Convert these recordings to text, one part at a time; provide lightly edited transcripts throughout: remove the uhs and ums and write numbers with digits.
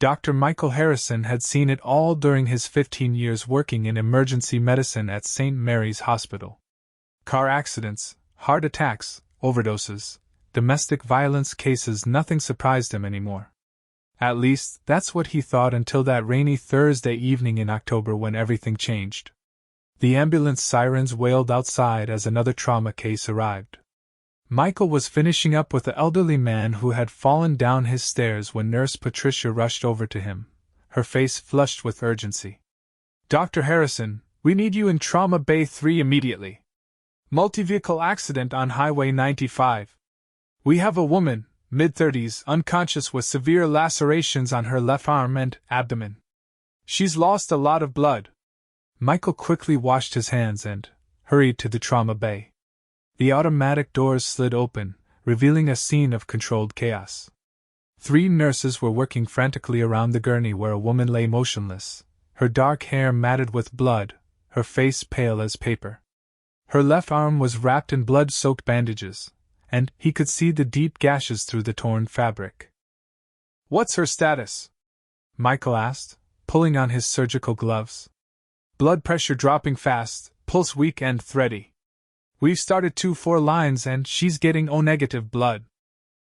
Dr. Michael Harrison had seen it all during his 15 years working in emergency medicine at St. Mary's Hospital. Car accidents, heart attacks, overdoses, domestic violence cases, nothing surprised him anymore. At least, that's what he thought until that rainy Thursday evening in October when everything changed. The ambulance sirens wailed outside as another trauma case arrived. Michael was finishing up with the elderly man who had fallen down his stairs when Nurse Patricia rushed over to him, her face flushed with urgency. "Dr. Harrison, we need you in Trauma Bay 3 immediately. Multi-vehicle accident on Highway 95. We have a woman, mid-30s, unconscious with severe lacerations on her left arm and abdomen. She's lost a lot of blood." Michael quickly washed his hands and hurried to the trauma bay. The automatic doors slid open, revealing a scene of controlled chaos. 3 nurses were working frantically around the gurney where a woman lay motionless, her dark hair matted with blood, her face pale as paper. Her left arm was wrapped in blood-soaked bandages, and he could see the deep gashes through the torn fabric. "What's her status?" Michael asked, pulling on his surgical gloves. "Blood pressure dropping fast, pulse weak and thready. We've started 2-4 lines and she's getting O-negative blood.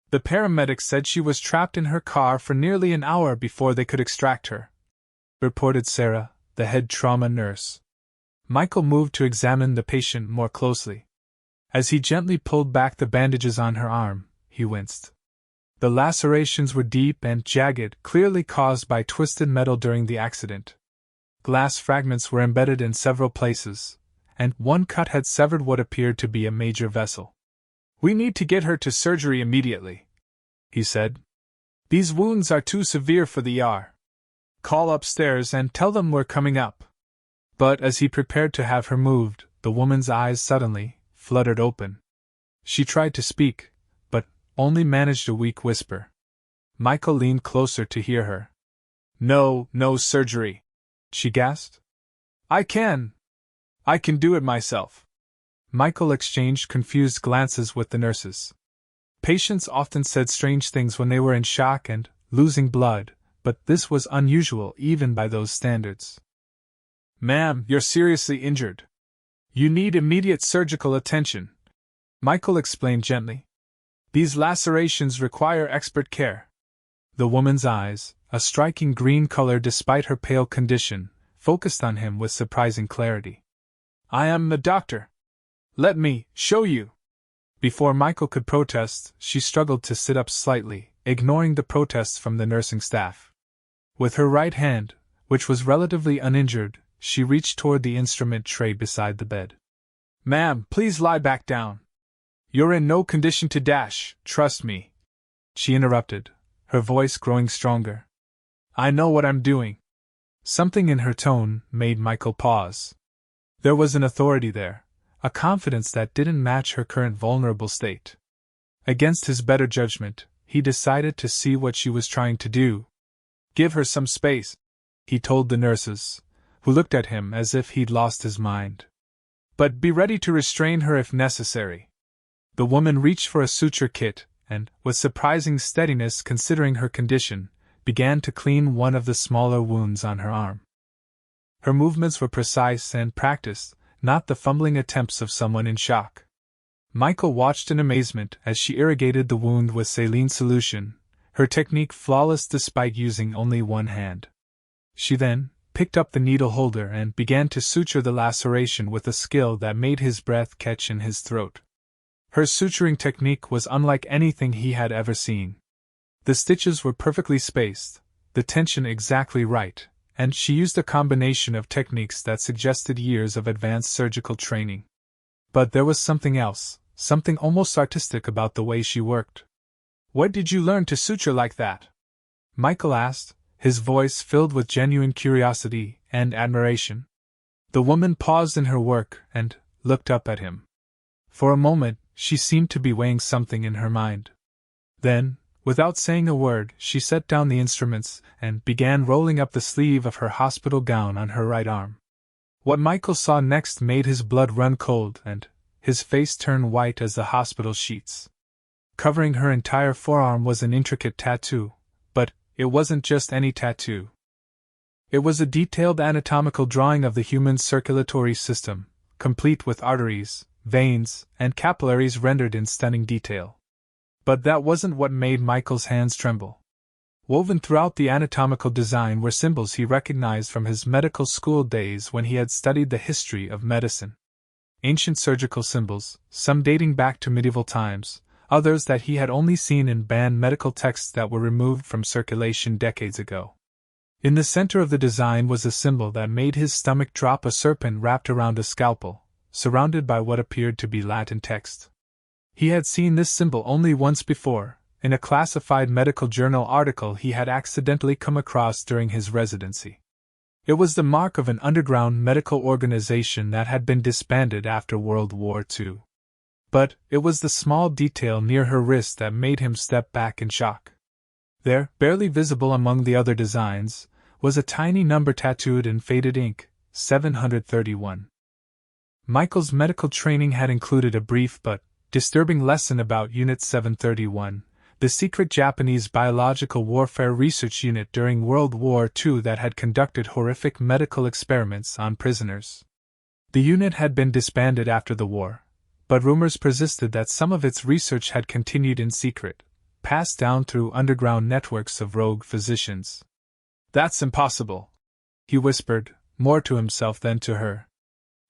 The paramedics said she was trapped in her car for nearly an hour before they could extract her," reported Sarah, the head trauma nurse. Michael moved to examine the patient more closely. As he gently pulled back the bandages on her arm, he winced. The lacerations were deep and jagged, clearly caused by twisted metal during the accident. Glass fragments were embedded in several places, and one cut had severed what appeared to be a major vessel. "We need to get her to surgery immediately," he said. "These wounds are too severe for the ER. Call upstairs and tell them we're coming up." But as he prepared to have her moved, the woman's eyes suddenly fluttered open. She tried to speak, but only managed a weak whisper. Michael leaned closer to hear her. No surgery," she gasped. I can do it myself." Michael exchanged confused glances with the nurses. Patients often said strange things when they were in shock and losing blood, but this was unusual even by those standards. "Ma'am, you're seriously injured. You need immediate surgical attention," Michael explained gently. "These lacerations require expert care." The woman's eyes, a striking green color despite her pale condition, focused on him with surprising clarity. "I am the doctor. Let me show you." Before Michael could protest, she struggled to sit up slightly, ignoring the protests from the nursing staff. With her right hand, which was relatively uninjured, she reached toward the instrument tray beside the bed. "Ma'am, please lie back down. You're in no condition to dash, trust me," she interrupted, her voice growing stronger. "I know what I'm doing." Something in her tone made Michael pause. There was an authority there, a confidence that didn't match her current vulnerable state. Against his better judgment, he decided to see what she was trying to do. "Give her some space," he told the nurses, who looked at him as if he'd lost his mind. "But be ready to restrain her if necessary." The woman reached for a suture kit, and, with surprising steadiness considering her condition, began to clean one of the smaller wounds on her arm. Her movements were precise and practiced, not the fumbling attempts of someone in shock. Michael watched in amazement as she irrigated the wound with saline solution, her technique flawless despite using only one hand. She then picked up the needle holder and began to suture the laceration with a skill that made his breath catch in his throat. Her suturing technique was unlike anything he had ever seen. The stitches were perfectly spaced, the tension exactly right, and she used a combination of techniques that suggested years of advanced surgical training. But there was something else, something almost artistic about the way she worked. "Where did you learn to suture like that?" Michael asked, his voice filled with genuine curiosity and admiration. The woman paused in her work and looked up at him. For a moment, she seemed to be weighing something in her mind. Then, without saying a word, she set down the instruments and began rolling up the sleeve of her hospital gown on her right arm. What Michael saw next made his blood run cold and his face turn white as the hospital sheets. Covering her entire forearm was an intricate tattoo, but it wasn't just any tattoo. It was a detailed anatomical drawing of the human circulatory system, complete with arteries, veins, and capillaries rendered in stunning detail. But that wasn't what made Michael's hands tremble. Woven throughout the anatomical design were symbols he recognized from his medical school days when he had studied the history of medicine. Ancient surgical symbols, some dating back to medieval times, others that he had only seen in banned medical texts that were removed from circulation decades ago. In the center of the design was a symbol that made his stomach drop: a serpent wrapped around a scalpel, surrounded by what appeared to be Latin text. He had seen this symbol only once before, in a classified medical journal article he had accidentally come across during his residency. It was the mark of an underground medical organization that had been disbanded after World War II. But it was the small detail near her wrist that made him step back in shock. There, barely visible among the other designs, was a tiny number tattooed in faded ink: 731. Michael's medical training had included a brief but disturbing lesson about Unit 731, the secret Japanese biological warfare research unit during World War II that had conducted horrific medical experiments on prisoners. The unit had been disbanded after the war, but rumors persisted that some of its research had continued in secret, passed down through underground networks of rogue physicians. "That's impossible," he whispered, more to himself than to her.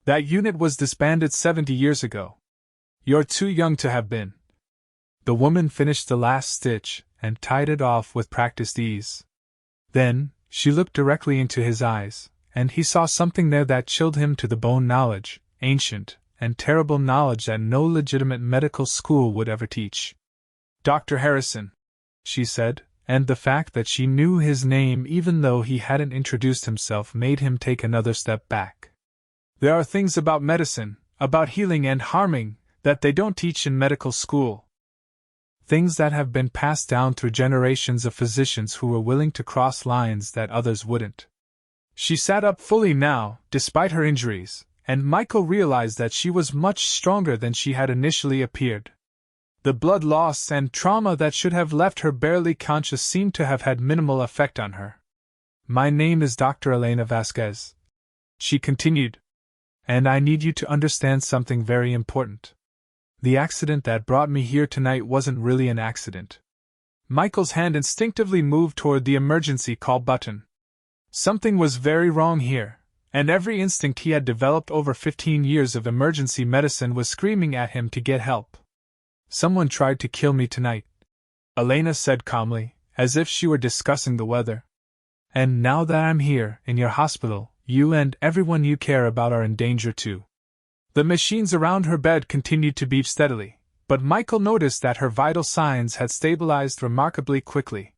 "That unit was disbanded 70 years ago. You're too young to have been." The woman finished the last stitch and tied it off with practiced ease. Then, she looked directly into his eyes, and he saw something there that chilled him to the bone: knowledge, ancient and terrible knowledge that no legitimate medical school would ever teach. "Dr. Harrison," she said, and the fact that she knew his name even though he hadn't introduced himself made him take another step back. "There are things about medicine, about healing and harming, that they don't teach in medical school. Things that have been passed down through generations of physicians who were willing to cross lines that others wouldn't." She sat up fully now, despite her injuries, and Michael realized that she was much stronger than she had initially appeared. The blood loss and trauma that should have left her barely conscious seemed to have had minimal effect on her. "My name is Dr. Elena Vasquez," she continued, "and I need you to understand something very important. The accident that brought me here tonight wasn't really an accident." Michael's hand instinctively moved toward the emergency call button. Something was very wrong here, and every instinct he had developed over 15 years of emergency medicine was screaming at him to get help. "Someone tried to kill me tonight," Elena said calmly, as if she were discussing the weather. "And now that I'm here, in your hospital, you and everyone you care about are in danger too." The machines around her bed continued to beep steadily, but Michael noticed that her vital signs had stabilized remarkably quickly.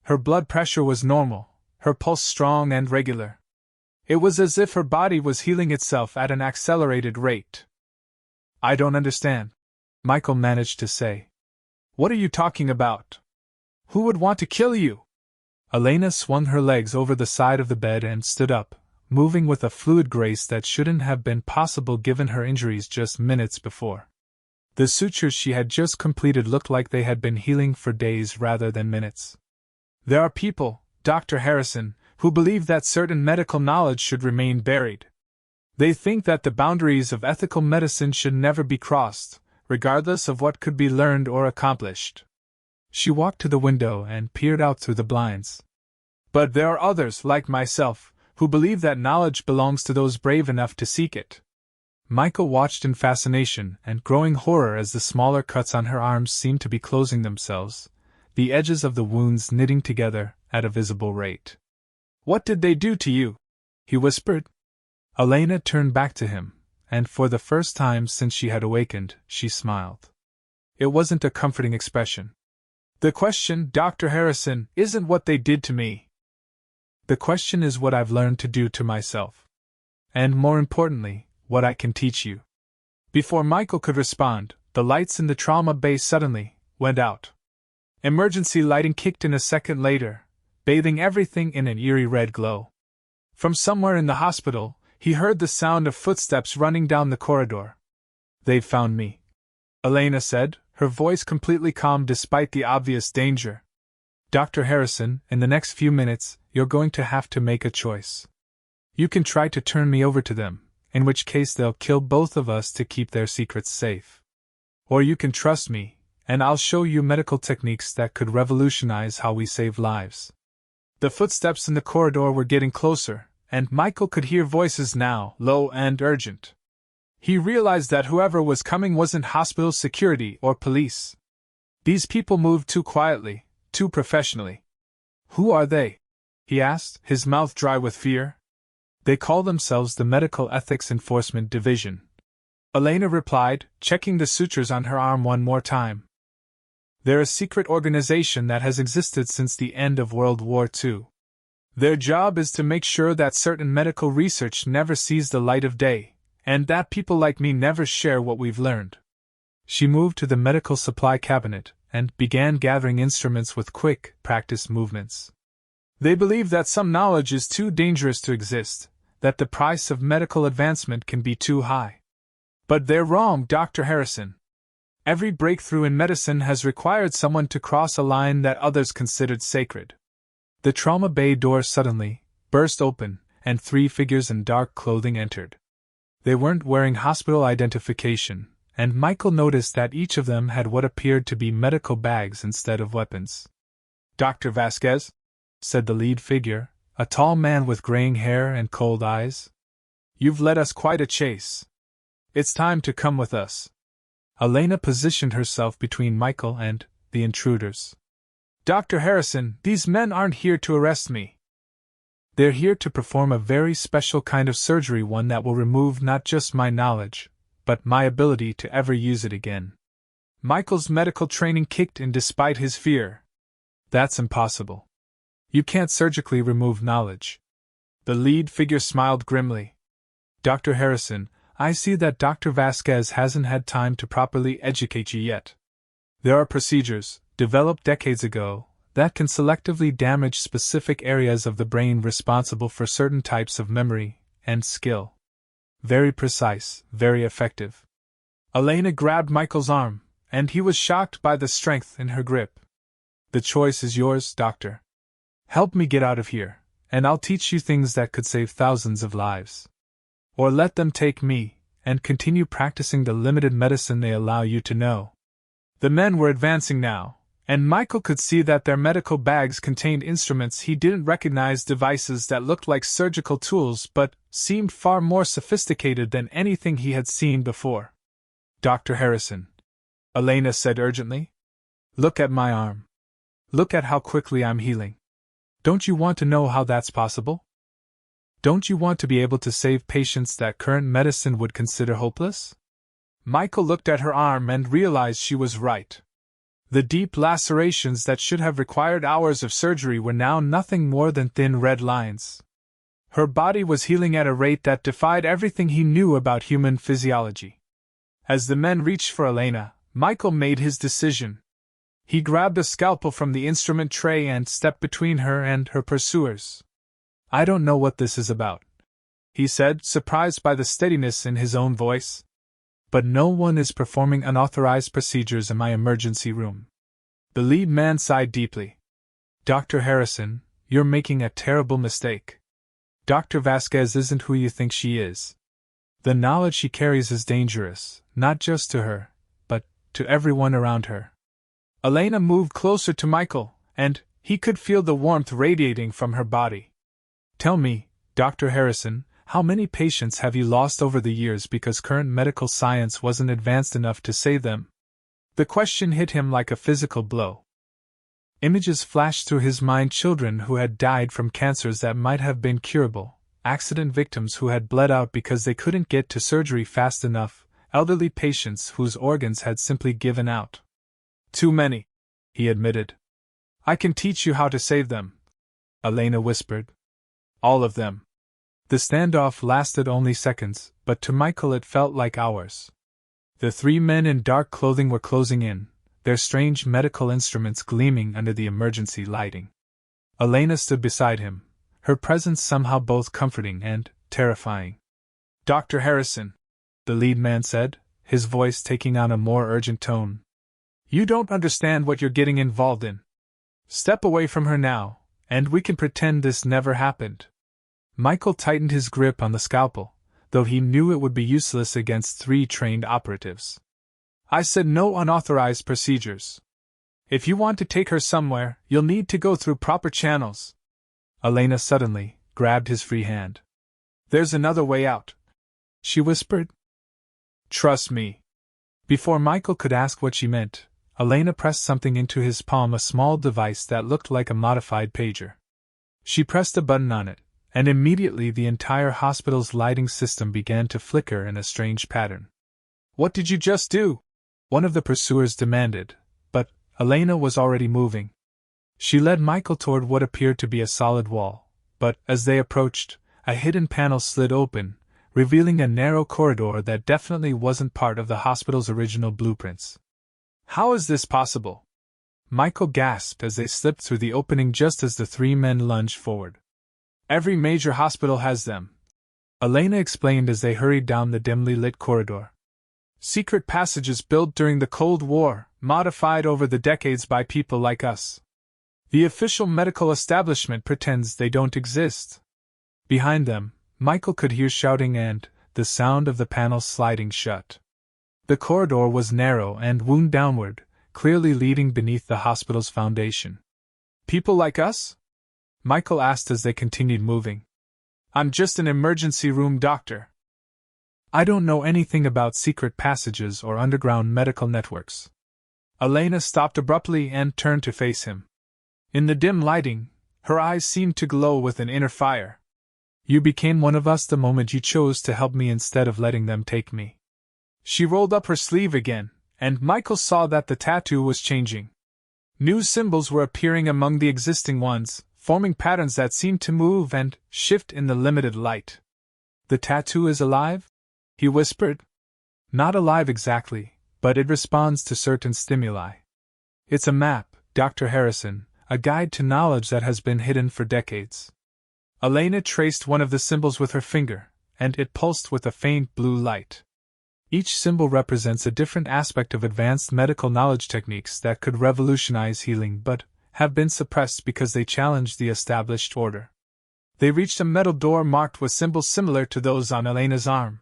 Her blood pressure was normal, her pulse strong and regular. It was as if her body was healing itself at an accelerated rate. "I don't understand," Michael managed to say. "What are you talking about? Who would want to kill you?" Elena swung her legs over the side of the bed and stood up, moving with a fluid grace that shouldn't have been possible given her injuries just minutes before. The sutures she had just completed looked like they had been healing for days rather than minutes. "There are people, Dr. Harrison, who believe that certain medical knowledge should remain buried. They think that the boundaries of ethical medicine should never be crossed, regardless of what could be learned or accomplished." She walked to the window and peered out through the blinds. "But there are others, like myself, who believe that knowledge belongs to those brave enough to seek it." Michael watched in fascination and growing horror as the smaller cuts on her arms seemed to be closing themselves, the edges of the wounds knitting together at a visible rate. "What did they do to you?" he whispered. Elena turned back to him, and for the first time since she had awakened, she smiled. It wasn't a comforting expression. "The question, Dr. Harrison, isn't what they did to me. The question is what I've learned to do to myself. And more importantly, what I can teach you." Before Michael could respond, the lights in the trauma bay suddenly went out. Emergency lighting kicked in a second later, bathing everything in an eerie red glow. From somewhere in the hospital, he heard the sound of footsteps running down the corridor. "They've found me," Elena said, her voice completely calm despite the obvious danger. Dr. Harrison, in the next few minutes, you're going to have to make a choice. You can try to turn me over to them, in which case they'll kill both of us to keep their secrets safe. Or you can trust me, and I'll show you medical techniques that could revolutionize how we save lives. The footsteps in the corridor were getting closer, and Michael could hear voices now, low and urgent. He realized that whoever was coming wasn't hospital security or police. These people moved too quietly, too professionally. Who are they? He asked, his mouth dry with fear. They call themselves the Medical Ethics Enforcement Division. Elena replied, checking the sutures on her arm one more time. They're a secret organization that has existed since the end of World War II. Their job is to make sure that certain medical research never sees the light of day, and that people like me never share what we've learned. She moved to the medical supply cabinet and began gathering instruments with quick, practiced movements. They believe that some knowledge is too dangerous to exist, that the price of medical advancement can be too high. But they're wrong, Dr. Harrison. Every breakthrough in medicine has required someone to cross a line that others considered sacred. The trauma bay door suddenly burst open, and 3 figures in dark clothing entered. They weren't wearing hospital identification, and Michael noticed that each of them had what appeared to be medical bags instead of weapons. Dr. Vasquez, said the lead figure, a tall man with graying hair and cold eyes. You've led us quite a chase. It's time to come with us. Elena positioned herself between Michael and the intruders. Dr. Harrison, these men aren't here to arrest me. They're here to perform a very special kind of surgery, one that will remove not just my knowledge, but my ability to ever use it again. Michael's medical training kicked in despite his fear. That's impossible. You can't surgically remove knowledge. The lead figure smiled grimly. Dr. Harrison, I see that Dr. Vasquez hasn't had time to properly educate you yet. There are procedures, developed decades ago, that can selectively damage specific areas of the brain responsible for certain types of memory and skill. Very precise, very effective. Elena grabbed Michael's arm, and he was shocked by the strength in her grip. The choice is yours, Doctor. Help me get out of here, and I'll teach you things that could save thousands of lives. Or let them take me, and continue practicing the limited medicine they allow you to know. The men were advancing now, and Michael could see that their medical bags contained instruments he didn't recognize, devices that looked like surgical tools but seemed far more sophisticated than anything he had seen before. Dr. Harrison, Elena said urgently, look at my arm. Look at how quickly I'm healing. Don't you want to know how that's possible? Don't you want to be able to save patients that current medicine would consider hopeless? Michael looked at her arm and realized she was right. The deep lacerations that should have required hours of surgery were now nothing more than thin red lines. Her body was healing at a rate that defied everything he knew about human physiology. As the men reached for Elena, Michael made his decision. He grabbed a scalpel from the instrument tray and stepped between her and her pursuers. I don't know what this is about, he said, surprised by the steadiness in his own voice. But no one is performing unauthorized procedures in my emergency room. The lead man sighed deeply. Dr. Harrison, you're making a terrible mistake. Dr. Vasquez isn't who you think she is. The knowledge she carries is dangerous, not just to her, but to everyone around her. Elena moved closer to Michael, and he could feel the warmth radiating from her body. Tell me, Dr. Harrison, how many patients have you lost over the years because current medical science wasn't advanced enough to save them? The question hit him like a physical blow. Images flashed through his mind: children who had died from cancers that might have been curable, accident victims who had bled out because they couldn't get to surgery fast enough, elderly patients whose organs had simply given out. Too many, he admitted. I can teach you how to save them, Elena whispered. All of them. The standoff lasted only seconds, but to Michael it felt like hours. The 3 men in dark clothing were closing in, their strange medical instruments gleaming under the emergency lighting. Elena stood beside him, her presence somehow both comforting and terrifying. Dr. Harrison, the lead man said, his voice taking on a more urgent tone. You don't understand what you're getting involved in. Step away from her now, and we can pretend this never happened. Michael tightened his grip on the scalpel, though he knew it would be useless against 3 trained operatives. I said no unauthorized procedures. If you want to take her somewhere, you'll need to go through proper channels. Elena suddenly grabbed his free hand. There's another way out, she whispered. Trust me. Before Michael could ask what she meant, Elena pressed something into his palm, a small device that looked like a modified pager. She pressed a button on it, and immediately the entire hospital's lighting system began to flicker in a strange pattern. What did you just do? One of the pursuers demanded, but Elena was already moving. She led Michael toward what appeared to be a solid wall, but as they approached, a hidden panel slid open, revealing a narrow corridor that definitely wasn't part of the hospital's original blueprints. How is this possible? Michael gasped as they slipped through the opening just as the 3 men lunged forward. Every major hospital has them, Elena explained as they hurried down the dimly lit corridor. Secret passages built during the Cold War, modified over the decades by people like us. The official medical establishment pretends they don't exist. Behind them, Michael could hear shouting and the sound of the panels sliding shut. The corridor was narrow and wound downward, clearly leading beneath the hospital's foundation. People like us? Michael asked as they continued moving. I'm just an emergency room doctor. I don't know anything about secret passages or underground medical networks. Elena stopped abruptly and turned to face him. In the dim lighting, her eyes seemed to glow with an inner fire. You became one of us the moment you chose to help me instead of letting them take me. She rolled up her sleeve again, and Michael saw that the tattoo was changing. New symbols were appearing among the existing ones, forming patterns that seemed to move and shift in the limited light. The tattoo is alive? He whispered. Not alive exactly, but it responds to certain stimuli. It's a map, Dr. Harrison, a guide to knowledge that has been hidden for decades. Elena traced one of the symbols with her finger, and it pulsed with a faint blue light. Each symbol represents a different aspect of advanced medical knowledge techniques that could revolutionize healing but have been suppressed because they challenged the established order. They reached a metal door marked with symbols similar to those on Elena's arm.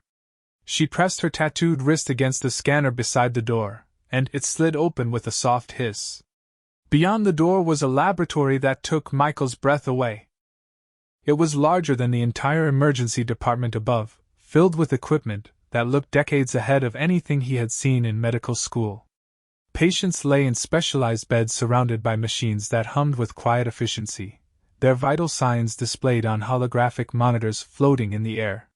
She pressed her tattooed wrist against the scanner beside the door, and it slid open with a soft hiss. Beyond the door was a laboratory that took Michael's breath away. It was larger than the entire emergency department above, filled with equipment that looked decades ahead of anything he had seen in medical school. Patients lay in specialized beds surrounded by machines that hummed with quiet efficiency, their vital signs displayed on holographic monitors floating in the air.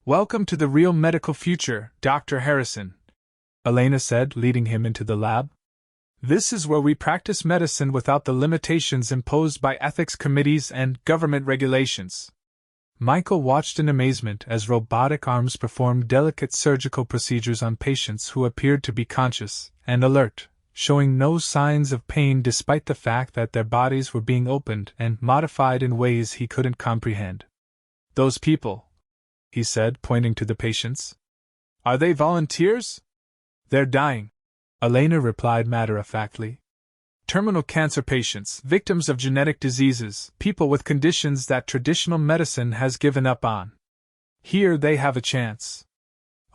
Welcome to the real medical future, Dr. Harrison, Elena said, leading him into the lab. This is where we practice medicine without the limitations imposed by ethics committees and government regulations. Michael watched in amazement as robotic arms performed delicate surgical procedures on patients who appeared to be conscious and alert, showing no signs of pain despite the fact that their bodies were being opened and modified in ways he couldn't comprehend. Those people, he said, pointing to the patients. Are they volunteers? They're dying, Elena replied matter-of-factly. Terminal cancer patients, victims of genetic diseases, people with conditions that traditional medicine has given up on. Here they have a chance.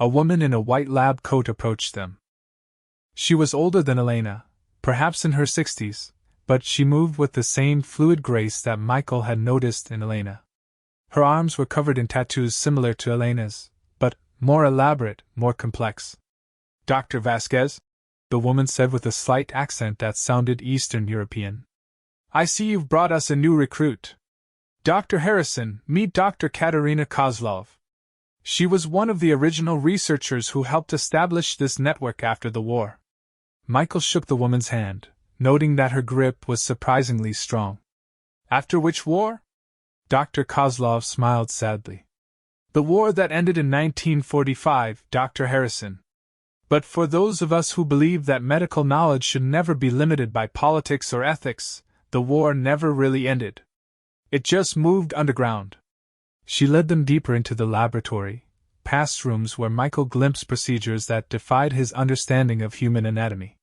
A woman in a white lab coat approached them. She was older than Elena, perhaps in her 60s, but she moved with the same fluid grace that Michael had noticed in Elena. Her arms were covered in tattoos similar to Elena's, but more elaborate, more complex. Dr. Vasquez? The woman said with a slight accent that sounded Eastern European. I see you've brought us a new recruit. Dr. Harrison, meet Dr. Katerina Kozlov. She was one of the original researchers who helped establish this network after the war. Michael shook the woman's hand, noting that her grip was surprisingly strong. After which war? Dr. Kozlov smiled sadly. The war that ended in 1945, Dr. Harrison. But for those of us who believe that medical knowledge should never be limited by politics or ethics, the war never really ended. It just moved underground. She led them deeper into the laboratory, past rooms where Michael glimpsed procedures that defied his understanding of human anatomy.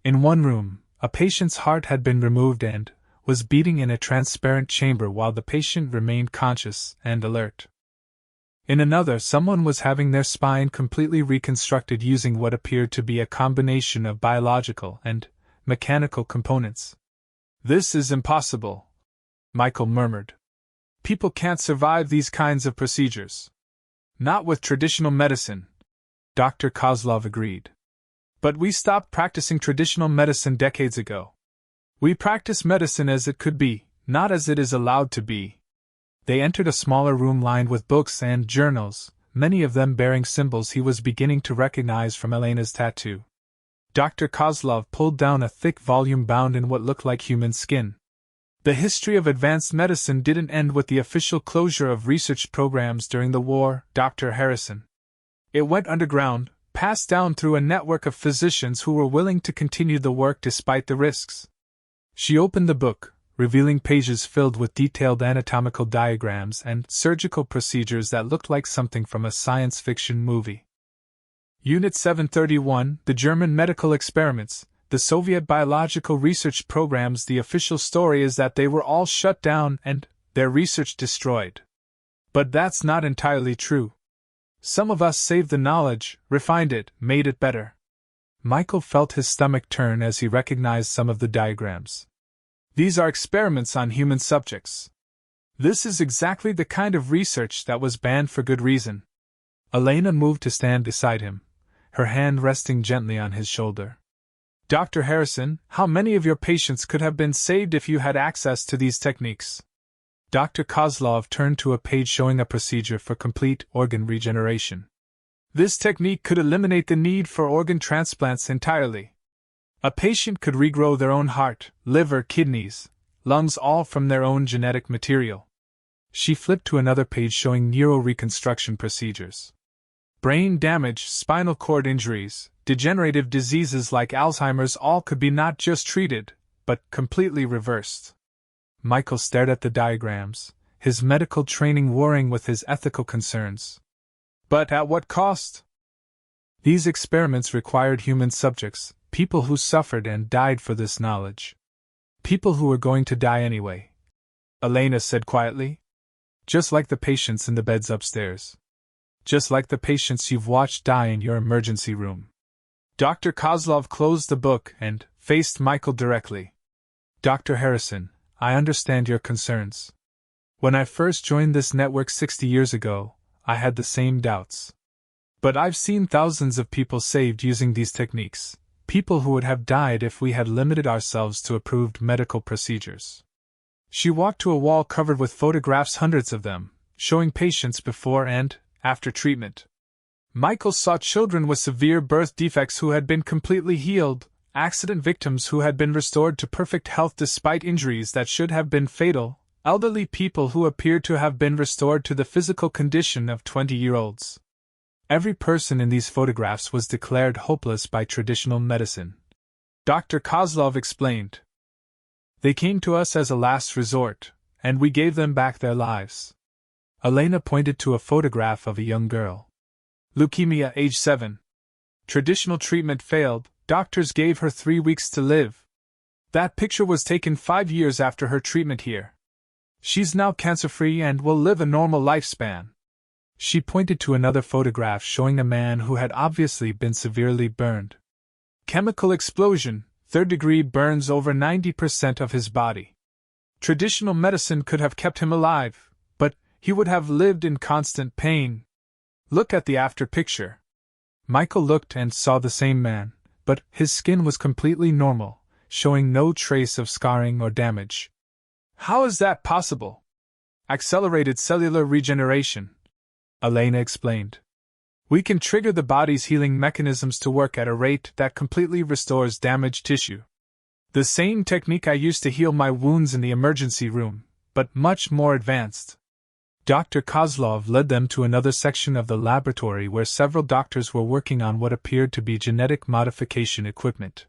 In one room, A patient's heart had been removed and was beating in a transparent chamber while the patient remained conscious and alert. In another, someone was having their spine completely reconstructed using what appeared to be a combination of biological and mechanical components. "This is impossible," Michael murmured. "People can't survive these kinds of procedures." "Not with traditional medicine," Dr. Kozlov agreed. "But we stopped practicing traditional medicine decades ago. We practice medicine as it could be, not as it is allowed to be." They entered a smaller room lined with books and journals, many of them bearing symbols he was beginning to recognize from Elena's tattoo. Dr. Kozlov pulled down a thick volume bound in what looked like human skin. The history of advanced medicine didn't end with the official closure of research programs during the war, Dr. Harrison. It went underground, passed down through a network of physicians who were willing to continue the work despite the risks. She opened the book, revealing pages filled with detailed anatomical diagrams and surgical procedures that looked like something from a science fiction movie. Unit 731, the German medical experiments, the Soviet biological research programs. The official story is that they were all shut down and their research destroyed. But that's not entirely true. Some of us saved the knowledge, refined it, made it better. Michael felt his stomach turn as he recognized some of the diagrams. These are experiments on human subjects. This is exactly the kind of research that was banned for good reason. Elena moved to stand beside him, her hand resting gently on his shoulder. "Dr. Harrison, how many of your patients could have been saved if you had access to these techniques?" Dr. Kozlov turned to a page showing a procedure for complete organ regeneration. "This technique could eliminate the need for organ transplants entirely. A patient could regrow their own heart, liver, kidneys, lungs, all from their own genetic material." She flipped to another page showing neuroreconstruction procedures. Brain damage, spinal cord injuries, degenerative diseases like Alzheimer's all could be not just treated, but completely reversed. Michael stared at the diagrams, his medical training warring with his ethical concerns. "But at what cost?" "These experiments required human subjects, people who suffered and died for this knowledge. People who were going to die anyway," Elena said quietly. "Just like the patients in the beds upstairs. Just like the patients you've watched die in your emergency room." Dr. Kozlov closed the book and faced Michael directly. "Dr. Harrison, I understand your concerns. When I first joined this network 60 years ago, I had the same doubts. But I've seen thousands of people saved using these techniques, people who would have died if we had limited ourselves to approved medical procedures." She walked to a wall covered with photographs, hundreds of them, showing patients before and after treatment. Michael saw children with severe birth defects who had been completely healed, accident victims who had been restored to perfect health despite injuries that should have been fatal, elderly people who appeared to have been restored to the physical condition of 20-year-olds. Every person in these photographs was declared hopeless by traditional medicine. Dr. Kozlov explained. "They came to us as a last resort, and we gave them back their lives." Elena pointed to a photograph of a young girl. "Leukemia, age 7. Traditional treatment failed, doctors gave her 3 weeks to live. That picture was taken 5 years after her treatment here. She's now cancer-free and will live a normal lifespan." She pointed to another photograph showing a man who had obviously been severely burned. "Chemical explosion, 3rd-degree burns, over 90% of his body. Traditional medicine could have kept him alive, but he would have lived in constant pain. Look at the after picture." Michael looked and saw the same man, but his skin was completely normal, showing no trace of scarring or damage. "How is that possible?" "Accelerated cellular regeneration," Elena explained. "We can trigger the body's healing mechanisms to work at a rate that completely restores damaged tissue. The same technique I used to heal my wounds in the emergency room, but much more advanced." Dr. Kozlov led them to another section of the laboratory where several doctors were working on what appeared to be genetic modification equipment.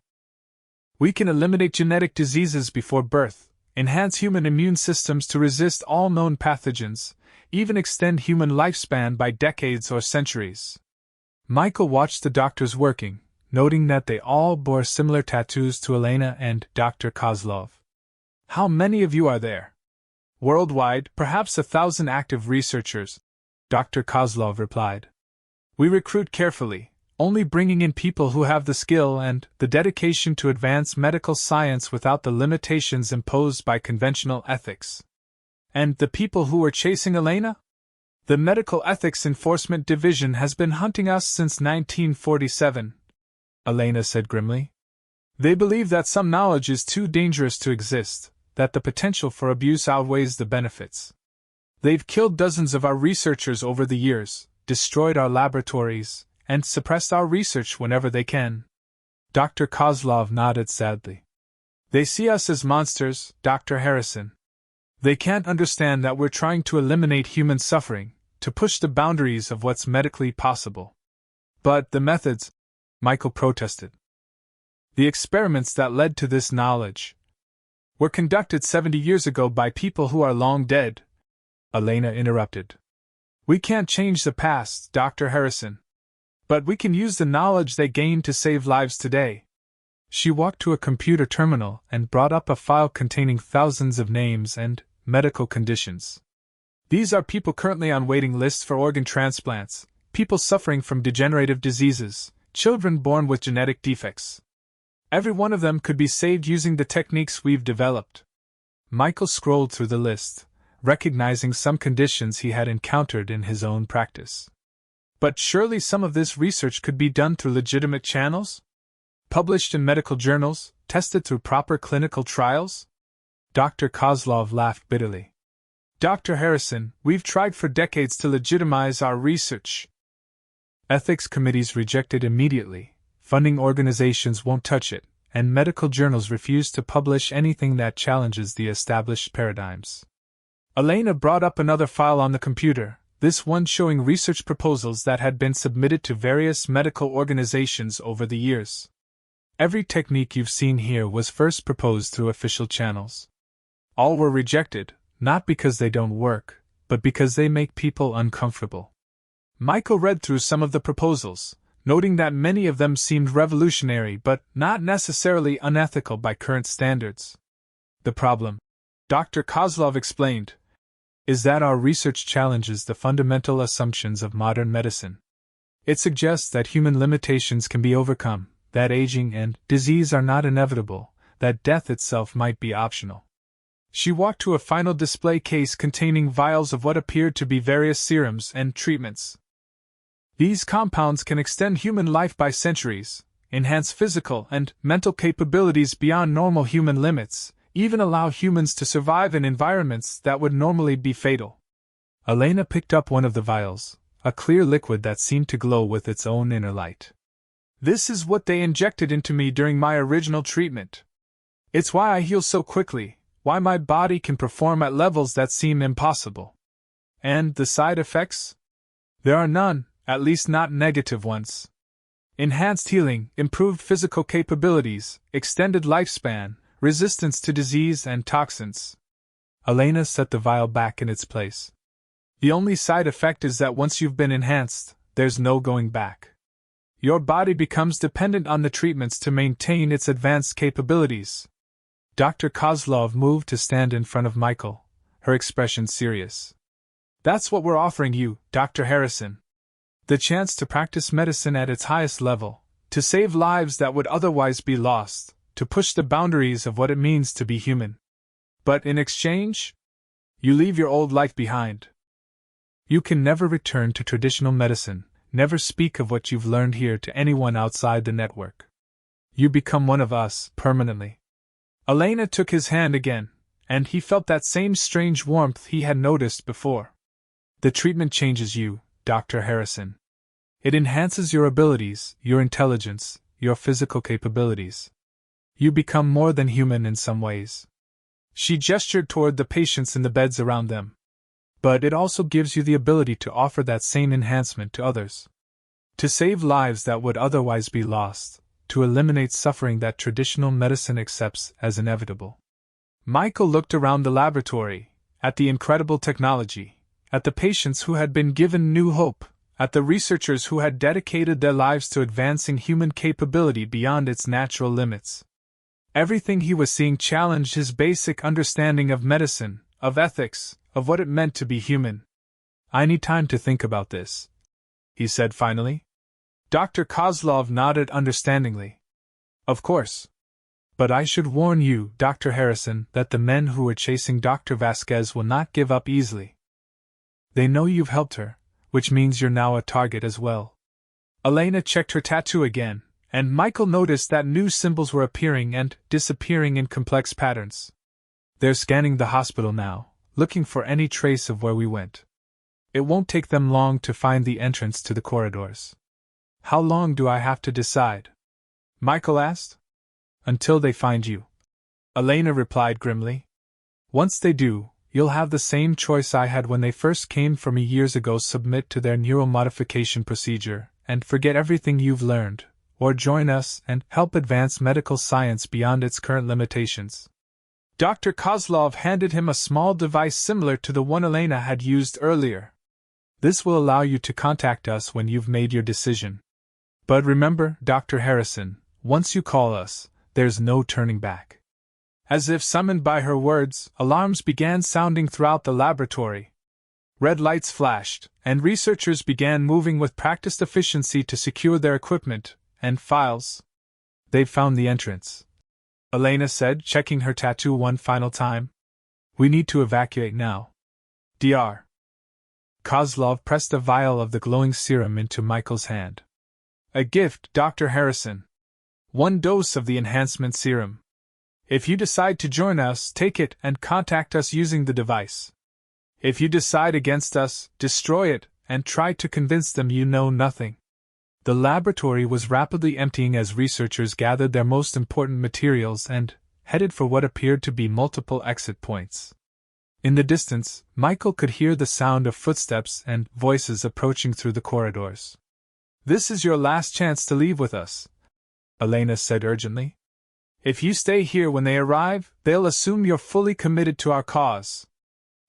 "We can eliminate genetic diseases before birth, enhance human immune systems to resist all known pathogens, even extend human lifespan by decades or centuries." Michael watched the doctors working, noting that they all bore similar tattoos to Elena and Dr. Kozlov. "How many of you are there?" "Worldwide, perhaps 1,000 active researchers," Dr. Kozlov replied. "We recruit carefully, only bringing in people who have the skill and the dedication to advance medical science without the limitations imposed by conventional ethics." "And the people who were chasing Elena?" "The Medical Ethics Enforcement Division has been hunting us since 1947, Elena said grimly. "They believe that some knowledge is too dangerous to exist, that the potential for abuse outweighs the benefits. They've killed dozens of our researchers over the years, destroyed our laboratories, and suppressed our research whenever they can." Dr. Kozlov nodded sadly. "They see us as monsters, Dr. Harrison. They can't understand that we're trying to eliminate human suffering, to push the boundaries of what's medically possible." "But the methods," Michael protested. "The experiments that led to this knowledge were conducted 70 years ago by people who are long dead," Elena interrupted. "We can't change the past, Dr. Harrison. But we can use the knowledge they gained to save lives today." She walked to a computer terminal and brought up a file containing thousands of names and medical conditions. "These are people currently on waiting lists for organ transplants, people suffering from degenerative diseases, children born with genetic defects. Every one of them could be saved using the techniques we've developed." Michael scrolled through the list, recognizing some conditions he had encountered in his own practice. "But surely some of this research could be done through legitimate channels? Published in medical journals, tested through proper clinical trials?" Dr. Kozlov laughed bitterly. "Dr. Harrison, we've tried for decades to legitimize our research. Ethics committees reject it immediately, funding organizations won't touch it, and medical journals refuse to publish anything that challenges the established paradigms." Elena brought up another file on the computer, this one showing research proposals that had been submitted to various medical organizations over the years. "Every technique you've seen here was first proposed through official channels. All were rejected, not because they don't work, but because they make people uncomfortable." Michael read through some of the proposals, noting that many of them seemed revolutionary but not necessarily unethical by current standards. "The problem," Dr. Kozlov explained, "is that our research challenges the fundamental assumptions of modern medicine. It suggests that human limitations can be overcome, that aging and disease are not inevitable, that death itself might be optional." She walked to a final display case containing vials of what appeared to be various serums and treatments. "These compounds can extend human life by centuries, enhance physical and mental capabilities beyond normal human limits, even allow humans to survive in environments that would normally be fatal." Elena picked up one of the vials, a clear liquid that seemed to glow with its own inner light. "This is what they injected into me during my original treatment. It's why I heal so quickly, why my body can perform at levels that seem impossible." "And the side effects?" "There are none, at least not negative ones. Enhanced healing, improved physical capabilities, extended lifespan, resistance to disease and toxins." Elena set the vial back in its place. "The only side effect is that once you've been enhanced, there's no going back. Your body becomes dependent on the treatments to maintain its advanced capabilities." Dr. Kozlov moved to stand in front of Michael, her expression serious. "That's what we're offering you, Dr. Harrison. The chance to practice medicine at its highest level, to save lives that would otherwise be lost, to push the boundaries of what it means to be human. But in exchange, you leave your old life behind. You can never return to traditional medicine, never speak of what you've learned here to anyone outside the network. You become one of us, permanently." Elena took his hand again, and he felt that same strange warmth he had noticed before. "The treatment changes you, Dr. Harrison. It enhances your abilities, your intelligence, your physical capabilities. You become more than human in some ways." She gestured toward the patients in the beds around them. "But it also gives you the ability to offer that same enhancement to others. To save lives that would otherwise be lost, to eliminate suffering that traditional medicine accepts as inevitable." Michael looked around the laboratory, at the incredible technology, at the patients who had been given new hope, at the researchers who had dedicated their lives to advancing human capability beyond its natural limits. Everything he was seeing challenged his basic understanding of medicine, of ethics, of what it meant to be human. "I need time to think about this," he said finally. Dr. Kozlov nodded understandingly. "Of course. But I should warn you, Dr. Harrison, that the men who are chasing Dr. Vasquez will not give up easily. They know you've helped her, which means you're now a target as well." Elena checked her tattoo again, and Michael noticed that new symbols were appearing and disappearing in complex patterns. "They're scanning the hospital now, looking for any trace of where we went. It won't take them long to find the entrance to the corridors." "How long do I have to decide?" Michael asked. "Until they find you," Elena replied grimly. "Once they do, you'll have the same choice I had when they first came for me years ago: submit to their neuromodification procedure, and forget everything you've learned, or join us and help advance medical science beyond its current limitations." Dr. Kozlov handed him a small device similar to the one Elena had used earlier. "This will allow you to contact us when you've made your decision. But remember, Dr. Harrison, once you call us, there's no turning back." As if summoned by her words, alarms began sounding throughout the laboratory. Red lights flashed, and researchers began moving with practiced efficiency to secure their equipment and files. "They've found the entrance," Elena said, checking her tattoo one final time. "We need to evacuate now." Dr. Kozlov pressed a vial of the glowing serum into Michael's hand. "A gift, Dr. Harrison. 1 dose of the enhancement serum. If you decide to join us, take it and contact us using the device. If you decide against us, destroy it and try to convince them you know nothing." The laboratory was rapidly emptying as researchers gathered their most important materials and headed for what appeared to be multiple exit points. In the distance, Michael could hear the sound of footsteps and voices approaching through the corridors. "This is your last chance to leave with us," Elena said urgently. "If you stay here when they arrive, they'll assume you're fully committed to our cause."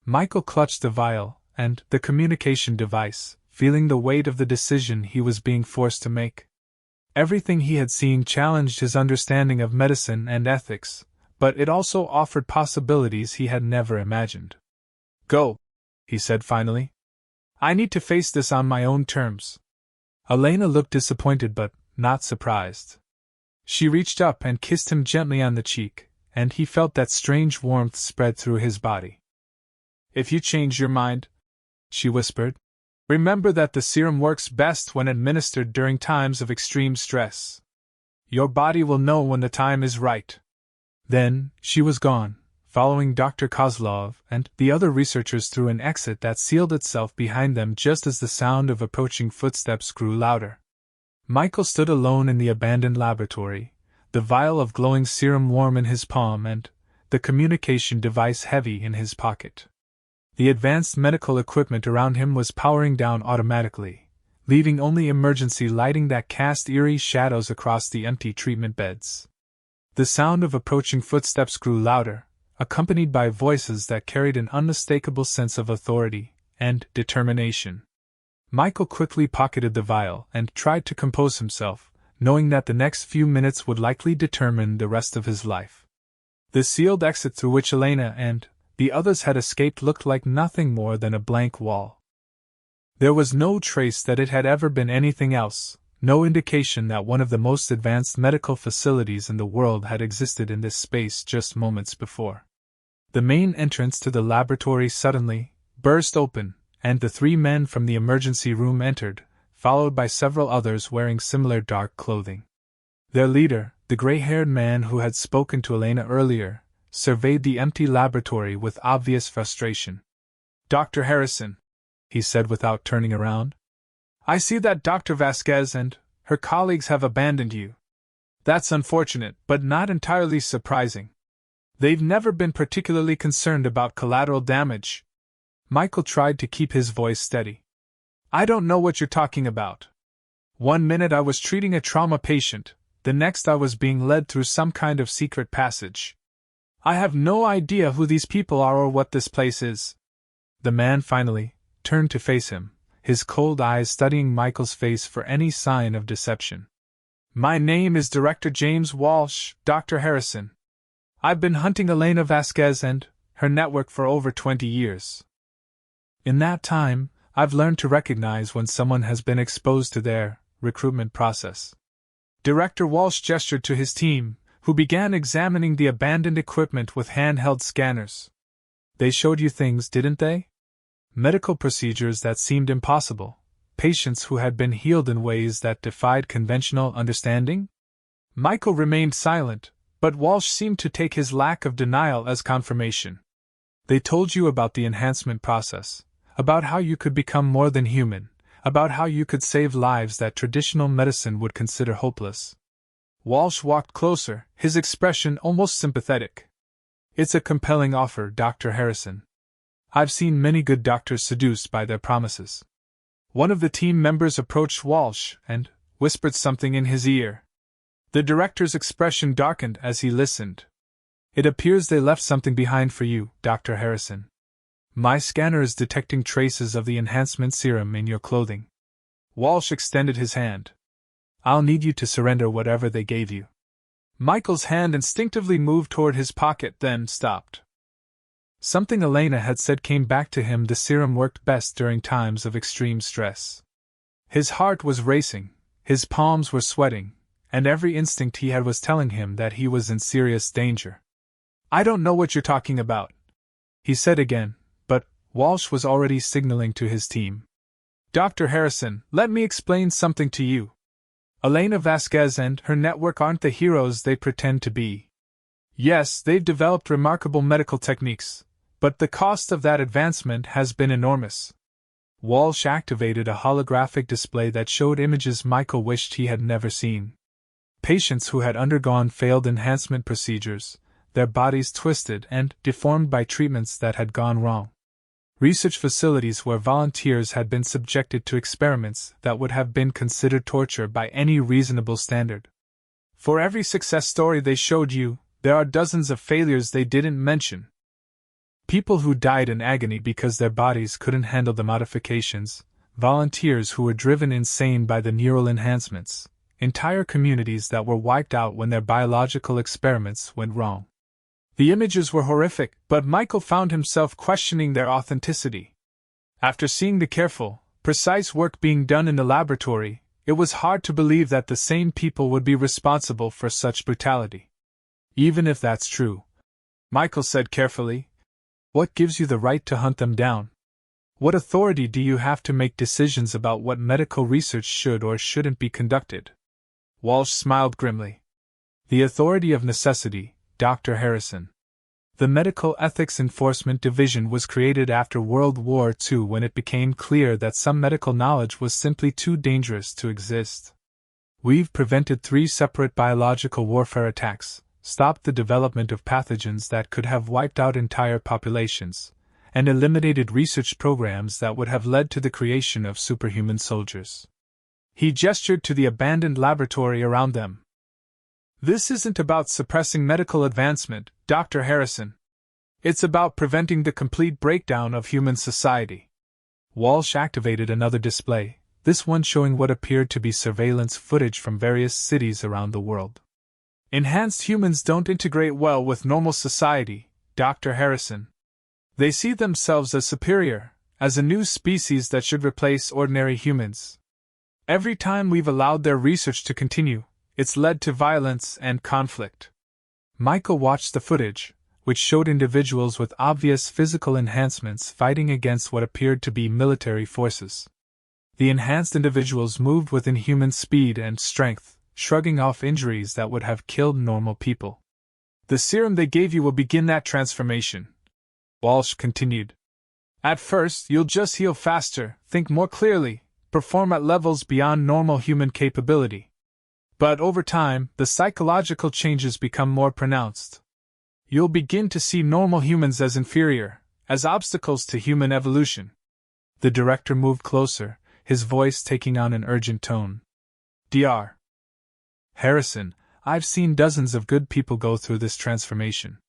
Michael clutched the vial and the communication device, feeling the weight of the decision he was being forced to make. Everything he had seen challenged his understanding of medicine and ethics, but it also offered possibilities he had never imagined. "Go," he said finally. "I need to face this on my own terms." Elena looked disappointed but not surprised. She reached up and kissed him gently on the cheek, and he felt that strange warmth spread through his body. "If you change your mind," she whispered, "remember that the serum works best when administered during times of extreme stress. Your body will know when the time is right." Then, she was gone, following Dr. Kozlov and the other researchers through an exit that sealed itself behind them just as the sound of approaching footsteps grew louder. Michael stood alone in the abandoned laboratory, the vial of glowing serum warm in his palm and the communication device heavy in his pocket. The advanced medical equipment around him was powering down automatically, leaving only emergency lighting that cast eerie shadows across the empty treatment beds. The sound of approaching footsteps grew louder, accompanied by voices that carried an unmistakable sense of authority and determination. Michael quickly pocketed the vial and tried to compose himself, knowing that the next few minutes would likely determine the rest of his life. The sealed exit through which Elena and the others had escaped looked like nothing more than a blank wall. There was no trace that it had ever been anything else, no indication that one of the most advanced medical facilities in the world had existed in this space just moments before. The main entrance to the laboratory suddenly burst open, and the 3 men from the emergency room entered, followed by several others wearing similar dark clothing. Their leader, the gray-haired man who had spoken to Elena earlier, surveyed the empty laboratory with obvious frustration. "Dr. Harrison," he said without turning around, "I see that Dr. Vasquez and her colleagues have abandoned you. That's unfortunate, but not entirely surprising. They've never been particularly concerned about collateral damage." Michael tried to keep his voice steady. "I don't know what you're talking about. One minute I was treating a trauma patient, the next I was being led through some kind of secret passage. I have no idea who these people are or what this place is." The man finally turned to face him, his cold eyes studying Michael's face for any sign of deception. "My name is Director James Walsh, Dr. Harrison. I've been hunting Elena Vasquez and her network for over 20 years. In that time, I've learned to recognize when someone has been exposed to their recruitment process." Director Walsh gestured to his team, who began examining the abandoned equipment with handheld scanners. "They showed you things, didn't they? Medical procedures that seemed impossible, patients who had been healed in ways that defied conventional understanding?" Michael remained silent, but Walsh seemed to take his lack of denial as confirmation. "They told you about the enhancement process, about how you could become more than human, about how you could save lives that traditional medicine would consider hopeless." Walsh walked closer, his expression almost sympathetic. "It's a compelling offer, Dr. Harrison. I've seen many good doctors seduced by their promises." One of the team members approached Walsh and whispered something in his ear. The director's expression darkened as he listened. "It appears they left something behind for you, Dr. Harrison. My scanner is detecting traces of the enhancement serum in your clothing." Walsh extended his hand. "I'll need you to surrender whatever they gave you." Michael's hand instinctively moved toward his pocket, then stopped. Something Elena had said came back to him. The serum worked best during times of extreme stress. His heart was racing, his palms were sweating, and every instinct he had was telling him that he was in serious danger. "I don't know what you're talking about," he said again, but Walsh was already signaling to his team. "Dr. Harrison, let me explain something to you. Elena Vasquez and her network aren't the heroes they pretend to be. Yes, they've developed remarkable medical techniques, but the cost of that advancement has been enormous." Walsh activated a holographic display that showed images Michael wished he had never seen. Patients who had undergone failed enhancement procedures, their bodies twisted and deformed by treatments that had gone wrong. Research facilities where volunteers had been subjected to experiments that would have been considered torture by any reasonable standard. For every success story they showed you, there are dozens of failures they didn't mention. People who died in agony because their bodies couldn't handle the modifications, volunteers who were driven insane by the neural enhancements, entire communities that were wiped out when their biological experiments went wrong. The images were horrific, but Michael found himself questioning their authenticity. After seeing the careful, precise work being done in the laboratory, it was hard to believe that the same people would be responsible for such brutality. "Even if that's true," Michael said carefully, "what gives you the right to hunt them down? What authority do you have to make decisions about what medical research should or shouldn't be conducted?" Walsh smiled grimly. "The authority of necessity, Dr. Harrison. The Medical Ethics Enforcement Division was created after World War II when it became clear that some medical knowledge was simply too dangerous to exist. We've prevented 3 separate biological warfare attacks, stopped the development of pathogens that could have wiped out entire populations, and eliminated research programs that would have led to the creation of superhuman soldiers." He gestured to the abandoned laboratory around them. "This isn't about suppressing medical advancement, Dr. Harrison. It's about preventing the complete breakdown of human society." Walsh activated another display, this one showing what appeared to be surveillance footage from various cities around the world. "Enhanced humans don't integrate well with normal society, Dr. Harrison. They see themselves as superior, as a new species that should replace ordinary humans. Every time we've allowed their research to continue, it's led to violence and conflict." Michael watched the footage, which showed individuals with obvious physical enhancements fighting against what appeared to be military forces. The enhanced individuals moved with inhuman speed and strength, shrugging off injuries that would have killed normal people. "The serum they gave you will begin that transformation," Walsh continued. "At first, you'll just heal faster, think more clearly, perform at levels beyond normal human capability. But over time, the psychological changes become more pronounced. You'll begin to see normal humans as inferior, as obstacles to human evolution." The director moved closer, his voice taking on an urgent tone. "Dr. Harrison, I've seen dozens of good people go through this transformation.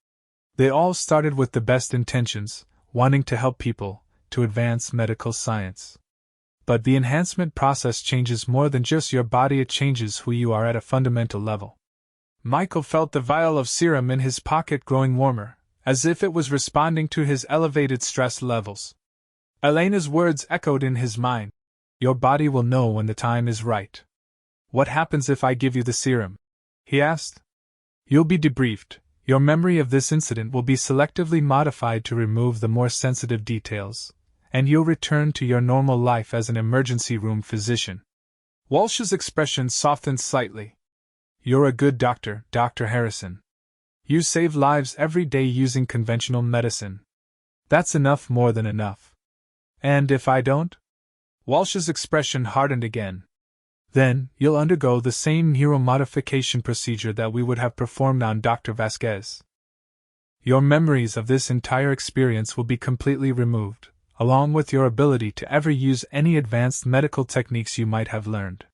They all started with the best intentions, wanting to help people, to advance medical science. But the enhancement process changes more than just your body, it changes who you are at a fundamental level. Michael felt the vial of serum in his pocket growing warmer, as if it was responding to his elevated stress levels. Elena's words echoed in his mind. Your body will know when the time is right. What happens if I give you the serum? He asked. You'll be debriefed. Your memory of this incident will be selectively modified to remove the more sensitive details, and you'll return to your normal life as an emergency room physician. Walsh's expression softened slightly. You're a good doctor, Dr. Harrison. You save lives every day using conventional medicine. That's enough, more than enough. And if I don't? Walsh's expression hardened again. Then, you'll undergo the same neuromodification procedure that we would have performed on Dr. Vasquez. Your memories of this entire experience will be completely removed, along with your ability to ever use any advanced medical techniques you might have learned.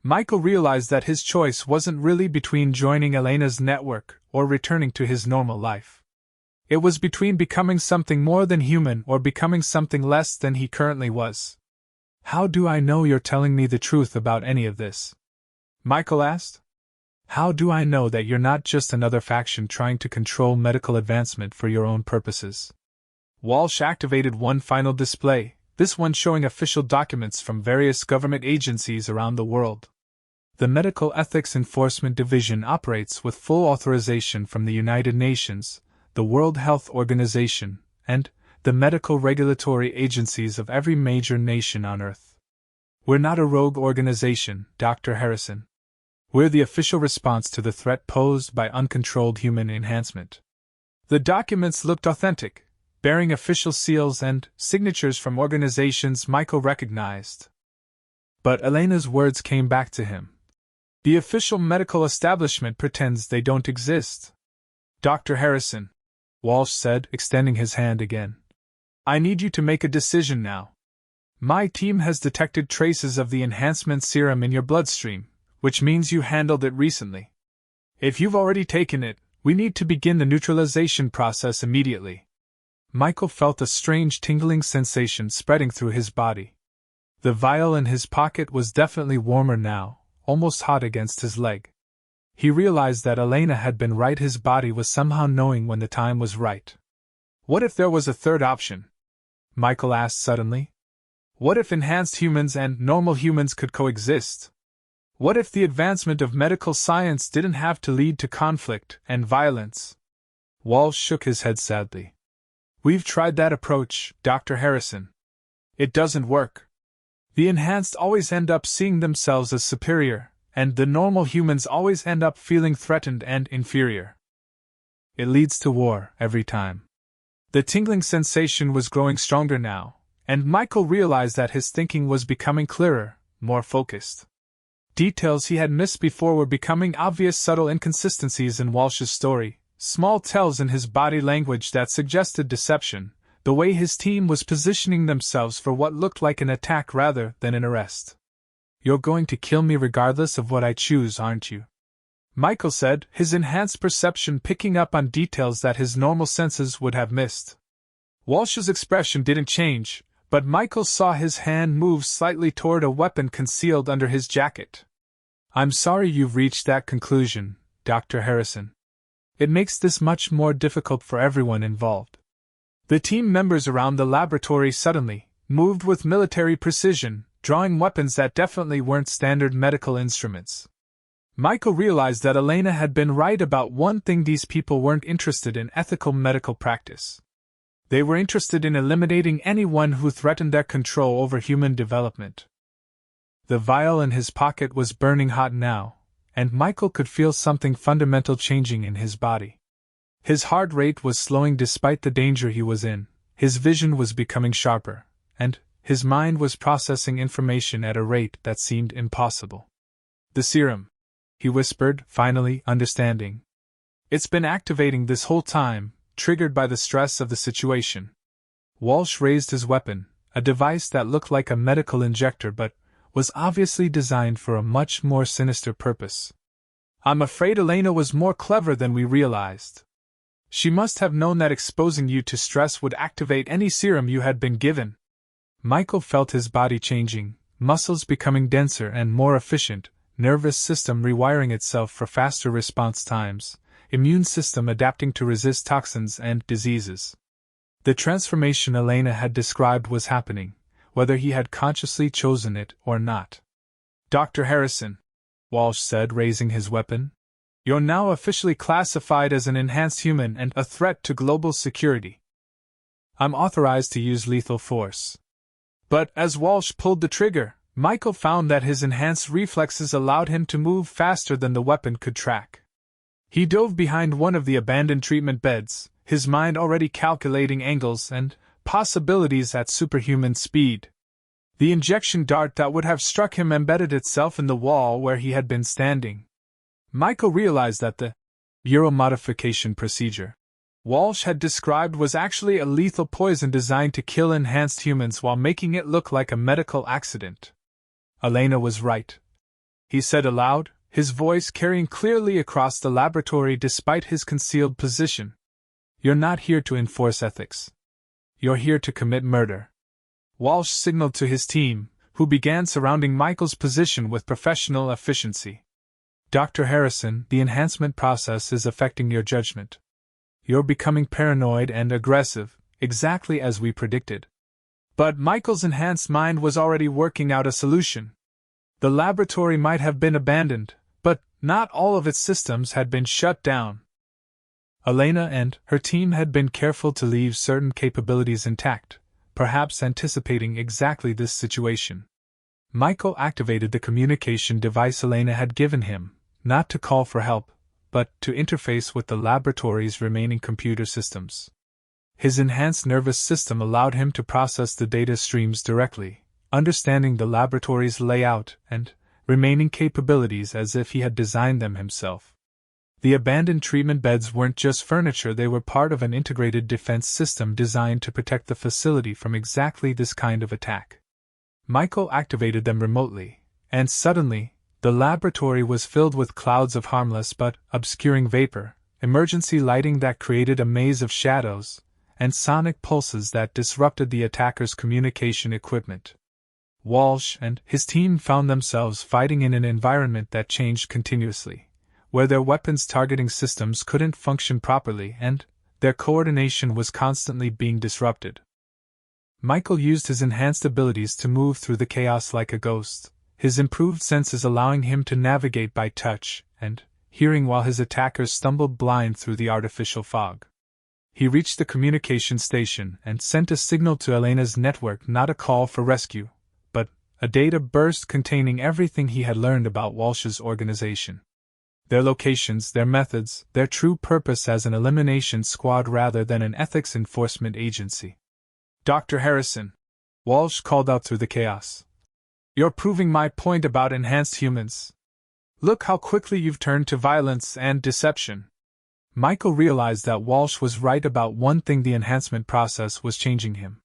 Michael realized that his choice wasn't really between joining Elena's network or returning to his normal life. It was between becoming something more than human or becoming something less than he currently was. How do I know you're telling me the truth about any of this? Michael asked. How do I know that you're not just another faction trying to control medical advancement for your own purposes? Walsh activated one final display, this one showing official documents from various government agencies around the world. The Medical Ethics Enforcement Division operates with full authorization from the United Nations, the World Health Organization, and the medical regulatory agencies of every major nation on Earth. We're not a rogue organization, Dr. Harrison. We're the official response to the threat posed by uncontrolled human enhancement. The documents looked authentic, bearing official seals and signatures from organizations Michael recognized. But Elena's words came back to him. The official medical establishment pretends they don't exist. Dr. Harrison, Walsh said, extending his hand again. I need you to make a decision now. My team has detected traces of the enhancement serum in your bloodstream, which means you handled it recently. If you've already taken it, we need to begin the neutralization process immediately. Michael felt a strange tingling sensation spreading through his body. The vial in his pocket was definitely warmer now, almost hot against his leg. He realized that Elena had been right, his body was somehow knowing when the time was right. What if there was a third option? Michael asked suddenly. What if enhanced humans and normal humans could coexist? What if the advancement of medical science didn't have to lead to conflict and violence? Walsh shook his head sadly. We've tried that approach, Dr. Harrison. It doesn't work. The enhanced always end up seeing themselves as superior, and the normal humans always end up feeling threatened and inferior. It leads to war every time. The tingling sensation was growing stronger now, and Michael realized that his thinking was becoming clearer, more focused. Details he had missed before were becoming obvious, subtle inconsistencies in Walsh's story, small tells in his body language that suggested deception, the way his team was positioning themselves for what looked like an attack rather than an arrest. You're going to kill me regardless of what I choose, aren't you? Michael said, his enhanced perception picking up on details that his normal senses would have missed. Walsh's expression didn't change, but Michael saw his hand move slightly toward a weapon concealed under his jacket. I'm sorry you've reached that conclusion, Dr. Harrison. It makes this much more difficult for everyone involved. The team members around the laboratory suddenly moved with military precision, drawing weapons that definitely weren't standard medical instruments. Michael realized that Elena had been right about one thing: these people weren't interested in ethical medical practice. They were interested in eliminating anyone who threatened their control over human development. The vial in his pocket was burning hot now, and Michael could feel something fundamental changing in his body. His heart rate was slowing despite the danger he was in, his vision was becoming sharper, and his mind was processing information at a rate that seemed impossible. The serum, he whispered, finally understanding. It's been activating this whole time, triggered by the stress of the situation. Walsh raised his weapon, a device that looked like a medical injector but was obviously designed for a much more sinister purpose. I'm afraid Elena was more clever than we realized. She must have known that exposing you to stress would activate any serum you had been given. Michael felt his body changing, muscles becoming denser and more efficient, nervous system rewiring itself for faster response times, immune system adapting to resist toxins and diseases. The transformation Elena had described was happening, whether he had consciously chosen it or not. "Dr. Harrison," Walsh said, raising his weapon, "you're now officially classified as an enhanced human and a threat to global security. I'm authorized to use lethal force." But as Walsh pulled the trigger, Michael found that his enhanced reflexes allowed him to move faster than the weapon could track. He dove behind one of the abandoned treatment beds, his mind already calculating angles and possibilities at superhuman speed. The injection dart that would have struck him embedded itself in the wall where he had been standing. Michael realized that the uromodification procedure Walsh had described was actually a lethal poison designed to kill enhanced humans while making it look like a medical accident. Elena was right, he said aloud, his voice carrying clearly across the laboratory despite his concealed position. "You're not here to enforce ethics. You're here to commit murder." Walsh signaled to his team, who began surrounding Michael's position with professional efficiency. "Dr. Harrison, the enhancement process is affecting your judgment. You're becoming paranoid and aggressive, exactly as we predicted." But Michael's enhanced mind was already working out a solution. The laboratory might have been abandoned, but not all of its systems had been shut down. Elena and her team had been careful to leave certain capabilities intact, perhaps anticipating exactly this situation. Michael activated the communication device Elena had given him, not to call for help, but to interface with the laboratory's remaining computer systems. His enhanced nervous system allowed him to process the data streams directly, understanding the laboratory's layout and remaining capabilities as if he had designed them himself. The abandoned treatment beds weren't just furniture, they were part of an integrated defense system designed to protect the facility from exactly this kind of attack. Michael activated them remotely, and suddenly, the laboratory was filled with clouds of harmless but obscuring vapor, emergency lighting that created a maze of shadows, and sonic pulses that disrupted the attacker's communication equipment. Walsh and his team found themselves fighting in an environment that changed continuously, where their weapons targeting systems couldn't function properly and their coordination was constantly being disrupted. Michael used his enhanced abilities to move through the chaos like a ghost, his improved senses allowing him to navigate by touch and hearing while his attackers stumbled blind through the artificial fog. He reached the communication station and sent a signal to Elena's network, not a call for rescue, but a data burst containing everything he had learned about Walsh's organization. Their locations, their methods, their true purpose as an elimination squad rather than an ethics enforcement agency. "Dr. Harrison," Walsh called out through the chaos, "you're proving my point about enhanced humans. Look how quickly you've turned to violence and deception." Michael realized that Walsh was right about one thing: the enhancement process was changing him.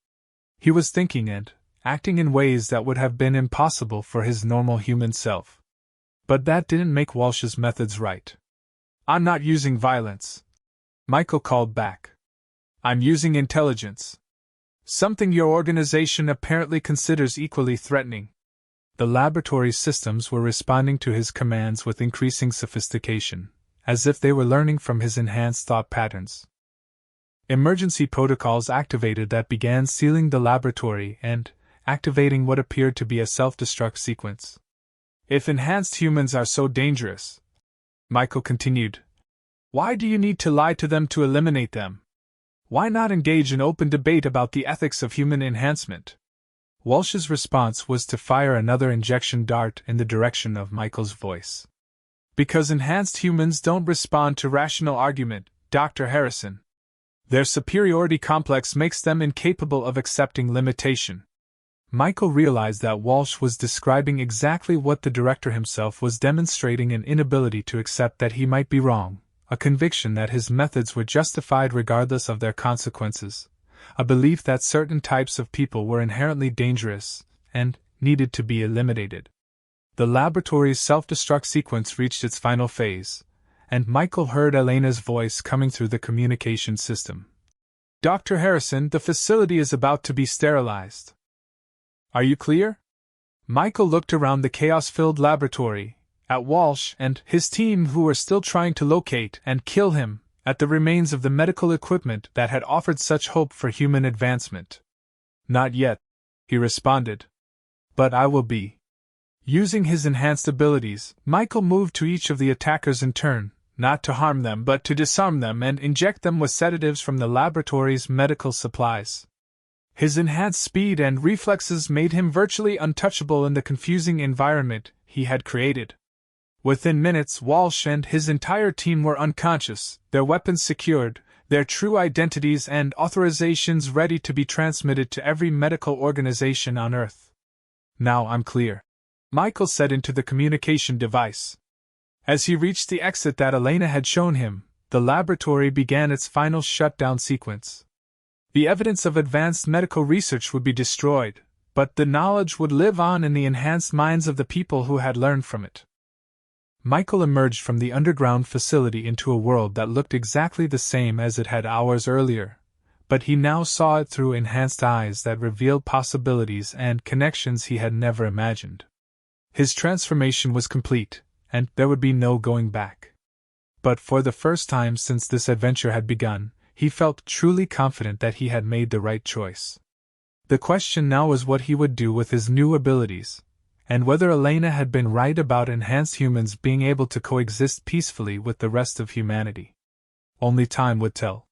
He was thinking and acting in ways that would have been impossible for his normal human self. But that didn't make Walsh's methods right. "I'm not using violence," Michael called back. "I'm using intelligence. Something your organization apparently considers equally threatening." The laboratory systems were responding to his commands with increasing sophistication, as if they were learning from his enhanced thought patterns. Emergency protocols activated that began sealing the laboratory and activating what appeared to be a self-destruct sequence. "If enhanced humans are so dangerous," Michael continued, "why do you need to lie to them to eliminate them? Why not engage in open debate about the ethics of human enhancement?" Walsh's response was to fire another injection dart in the direction of Michael's voice. "Because enhanced humans don't respond to rational argument, Dr. Harrison. Their superiority complex makes them incapable of accepting limitation." Michael realized that Walsh was describing exactly what the director himself was demonstrating: an inability to accept that he might be wrong, a conviction that his methods were justified regardless of their consequences, a belief that certain types of people were inherently dangerous and needed to be eliminated. The laboratory's self-destruct sequence reached its final phase, and Michael heard Elena's voice coming through the communication system. "Dr. Harrison, the facility is about to be sterilized. Are you clear? Michael looked around the chaos-filled laboratory, at Walsh and his team who were still trying to locate and kill him, at the remains of the medical equipment that had offered such hope for human advancement. Not yet, he responded. But I will be. Using his enhanced abilities, Michael moved to each of the attackers in turn, not to harm them but to disarm them and inject them with sedatives from the laboratory's medical supplies. His enhanced speed and reflexes made him virtually untouchable in the confusing environment he had created. Within minutes, Walsh and his entire team were unconscious, their weapons secured, their true identities and authorizations ready to be transmitted to every medical organization on Earth. Now I'm clear, Michael said into the communication device. As he reached the exit that Elena had shown him, the laboratory began its final shutdown sequence. The evidence of advanced medical research would be destroyed, but the knowledge would live on in the enhanced minds of the people who had learned from it. Michael emerged from the underground facility into a world that looked exactly the same as it had hours earlier, but he now saw it through enhanced eyes that revealed possibilities and connections he had never imagined. His transformation was complete, and there would be no going back. But for the first time since this adventure had begun, he felt truly confident that he had made the right choice. The question now was what he would do with his new abilities, and whether Elena had been right about enhanced humans being able to coexist peacefully with the rest of humanity. Only time would tell.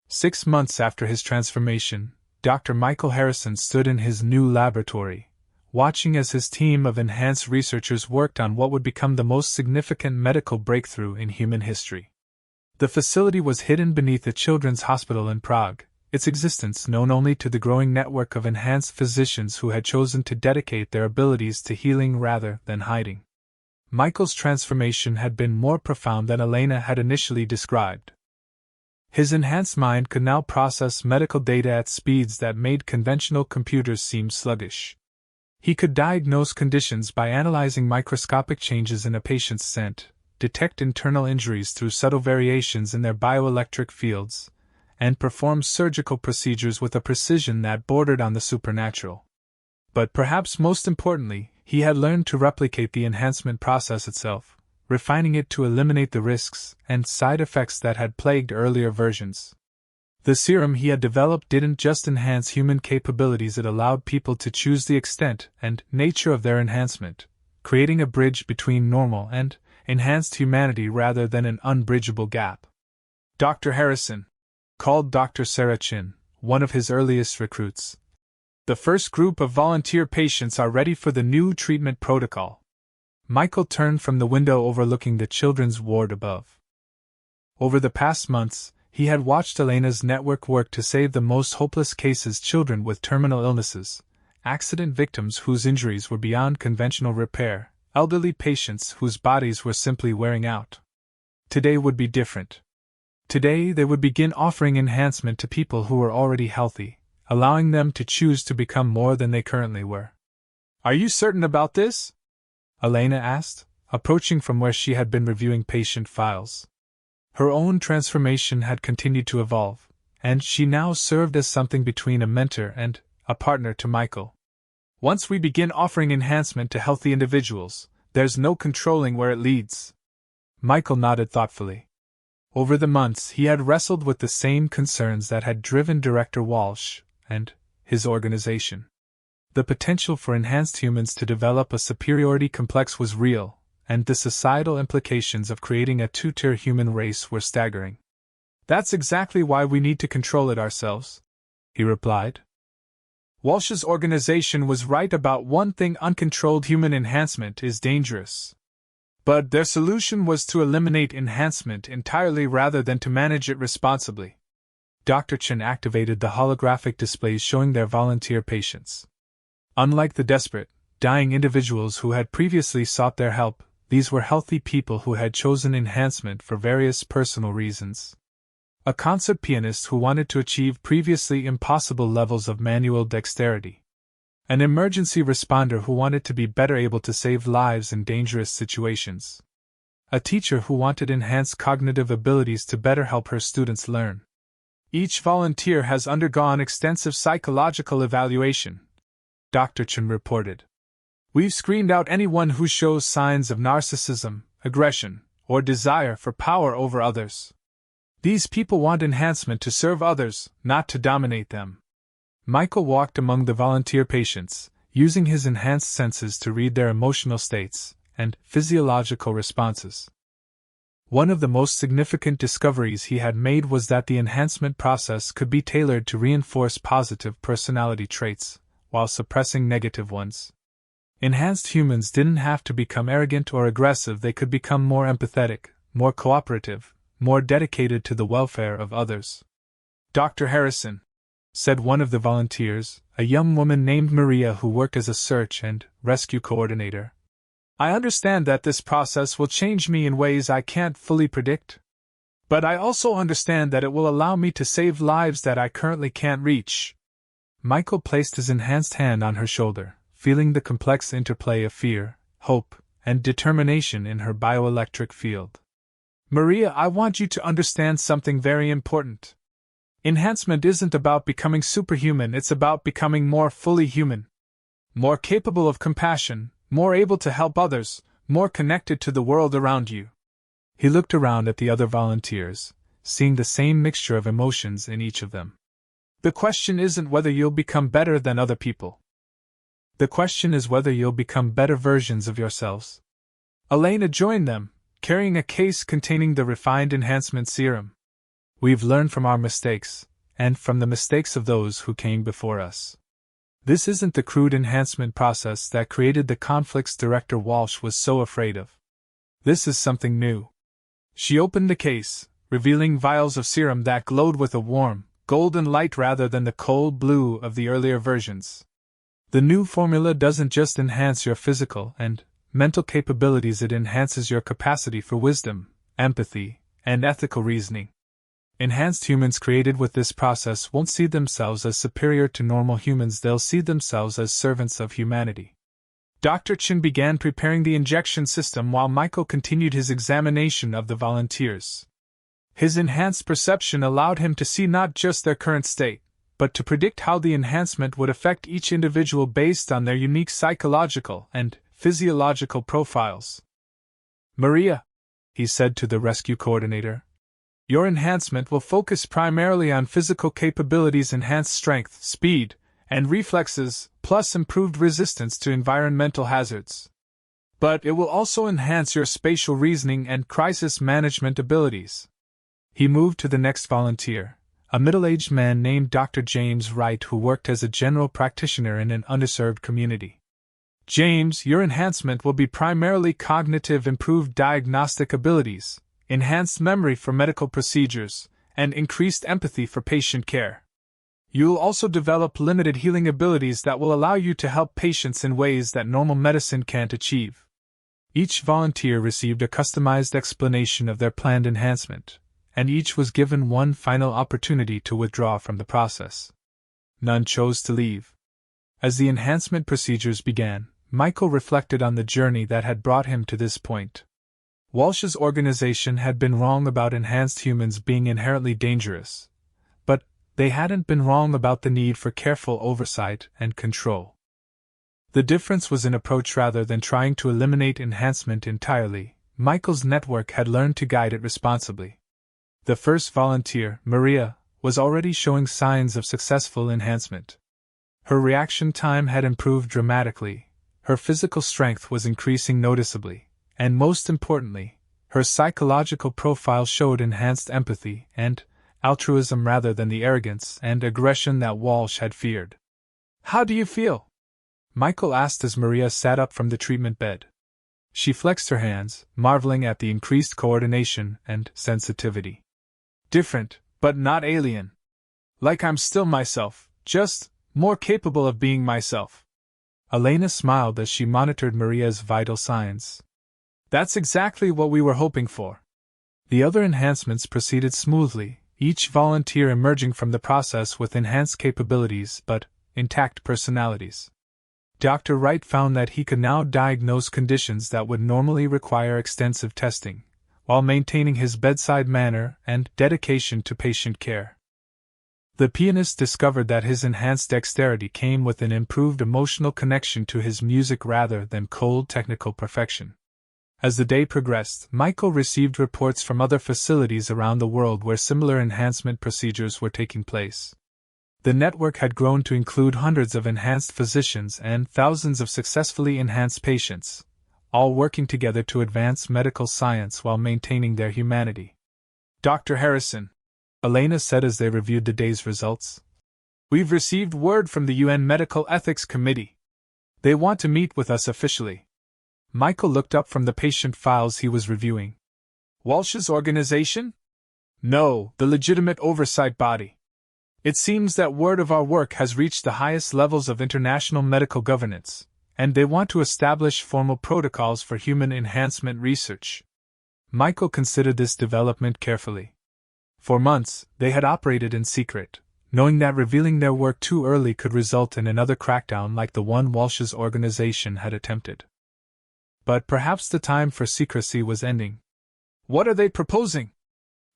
6 months after his transformation, Dr. Michael Harrison stood in his new laboratory, watching as his team of enhanced researchers worked on what would become the most significant medical breakthrough in human history. The facility was hidden beneath a children's hospital in Prague, its existence known only to the growing network of enhanced physicians who had chosen to dedicate their abilities to healing rather than hiding. Michael's transformation had been more profound than Elena had initially described. His enhanced mind could now process medical data at speeds that made conventional computers seem sluggish. He could diagnose conditions by analyzing microscopic changes in a patient's scent, detect internal injuries through subtle variations in their bioelectric fields, and perform surgical procedures with a precision that bordered on the supernatural. But perhaps most importantly, he had learned to replicate the enhancement process itself, refining it to eliminate the risks and side effects that had plagued earlier versions. The serum he had developed didn't just enhance human capabilities, it allowed people to choose the extent and nature of their enhancement, creating a bridge between normal and enhanced humanity rather than an unbridgeable gap. Dr. Harrison called Dr. Sarachin, one of his earliest recruits. The first group of volunteer patients are ready for the new treatment protocol. Michael turned from the window overlooking the children's ward above. Over the past months, he had watched Elena's network work to save the most hopeless cases, children with terminal illnesses, accident victims whose injuries were beyond conventional repair, elderly patients whose bodies were simply wearing out. Today would be different. Today they would begin offering enhancement to people who were already healthy, allowing them to choose to become more than they currently were. Are you certain about this? Elena asked, approaching from where she had been reviewing patient files. Her own transformation had continued to evolve, and she now served as something between a mentor and a partner to Michael. Once we begin offering enhancement to healthy individuals, there's no controlling where it leads. Michael nodded thoughtfully. Over the months, he had wrestled with the same concerns that had driven Director Walsh and his organization. The potential for enhanced humans to develop a superiority complex was real, and the societal implications of creating a two-tier human race were staggering. That's exactly why we need to control it ourselves, he replied. Walsh's organization was right about one thing: uncontrolled human enhancement is dangerous. But their solution was to eliminate enhancement entirely rather than to manage it responsibly. Dr. Chen activated the holographic displays showing their volunteer patients. Unlike the desperate, dying individuals who had previously sought their help, these were healthy people who had chosen enhancement for various personal reasons. A concert pianist who wanted to achieve previously impossible levels of manual dexterity. An emergency responder who wanted to be better able to save lives in dangerous situations. A teacher who wanted enhanced cognitive abilities to better help her students learn. Each volunteer has undergone extensive psychological evaluation. Dr. Chen reported. We've screened out anyone who shows signs of narcissism, aggression, or desire for power over others. These people want enhancement to serve others, not to dominate them. Michael walked among the volunteer patients, using his enhanced senses to read their emotional states and physiological responses. One of the most significant discoveries he had made was that the enhancement process could be tailored to reinforce positive personality traits, while suppressing negative ones. Enhanced humans didn't have to become arrogant or aggressive, they could become more empathetic, more cooperative, more dedicated to the welfare of others. Dr. Harrison, said one of the volunteers, a young woman named Maria who worked as a search and rescue coordinator, I understand that this process will change me in ways I can't fully predict. But I also understand that it will allow me to save lives that I currently can't reach. Michael placed his enhanced hand on her shoulder, feeling the complex interplay of fear, hope, and determination in her bioelectric field. Maria, I want you to understand something very important. Enhancement isn't about becoming superhuman, it's about becoming more fully human. More capable of compassion, more able to help others, more connected to the world around you. He looked around at the other volunteers, seeing the same mixture of emotions in each of them. The question isn't whether you'll become better than other people. The question is whether you'll become better versions of yourselves. Elena joined them, carrying a case containing the refined enhancement serum. We've learned from our mistakes, and from the mistakes of those who came before us. This isn't the crude enhancement process that created the conflicts Director Walsh was so afraid of. This is something new. She opened the case, revealing vials of serum that glowed with a warm, golden light rather than the cold blue of the earlier versions. The new formula doesn't just enhance your physical and mental capabilities, it enhances your capacity for wisdom, empathy, and ethical reasoning. Enhanced humans created with this process won't see themselves as superior to normal humans, they'll see themselves as servants of humanity. Dr. Chen began preparing the injection system while Michael continued his examination of the volunteers. His enhanced perception allowed him to see not just their current state, but to predict how the enhancement would affect each individual based on their unique psychological and physiological profiles. Maria, he said to the rescue coordinator, your enhancement will focus primarily on physical capabilities, enhanced strength, speed, and reflexes, plus improved resistance to environmental hazards. But it will also enhance your spatial reasoning and crisis management abilities. He moved to the next volunteer, a middle-aged man named Dr. James Wright who worked as a general practitioner in an underserved community. James, your enhancement will be primarily cognitive, improved diagnostic abilities, enhanced memory for medical procedures, and increased empathy for patient care. You'll also develop limited healing abilities that will allow you to help patients in ways that normal medicine can't achieve. Each volunteer received a customized explanation of their planned enhancement, and each was given one final opportunity to withdraw from the process. None chose to leave. As the enhancement procedures began, Michael reflected on the journey that had brought him to this point. Walsh's organization had been wrong about enhanced humans being inherently dangerous, but they hadn't been wrong about the need for careful oversight and control. The difference was in approach. Rather than trying to eliminate enhancement entirely, Michael's network had learned to guide it responsibly. The first volunteer, Maria, was already showing signs of successful enhancement. Her reaction time had improved dramatically, her physical strength was increasing noticeably, and most importantly, her psychological profile showed enhanced empathy and altruism rather than the arrogance and aggression that Walsh had feared. How do you feel? Michael asked as Maria sat up from the treatment bed. She flexed her hands, marveling at the increased coordination and sensitivity. Different, but not alien. Like I'm still myself, just more capable of being myself. Elena smiled as she monitored Maria's vital signs. That's exactly what we were hoping for. The other enhancements proceeded smoothly, each volunteer emerging from the process with enhanced capabilities but intact personalities. Dr. Wright found that he could now diagnose conditions that would normally require extensive testing, while maintaining his bedside manner and dedication to patient care. The pianist discovered that his enhanced dexterity came with an improved emotional connection to his music rather than cold technical perfection. As the day progressed, Michael received reports from other facilities around the world where similar enhancement procedures were taking place. The network had grown to include hundreds of enhanced physicians and thousands of successfully enhanced patients, all working together to advance medical science while maintaining their humanity. "Dr. Harrison," Elena said as they reviewed the day's results, "we've received word from the UN Medical Ethics Committee. They want to meet with us officially." Michael looked up from the patient files he was reviewing. "Walsh's organization?" "No, the legitimate oversight body. It seems that word of our work has reached the highest levels of international medical governance, and they want to establish formal protocols for human enhancement research." Michael considered this development carefully. For months, they had operated in secret, knowing that revealing their work too early could result in another crackdown like the one Walsh's organization had attempted. But perhaps the time for secrecy was ending. "What are they proposing?"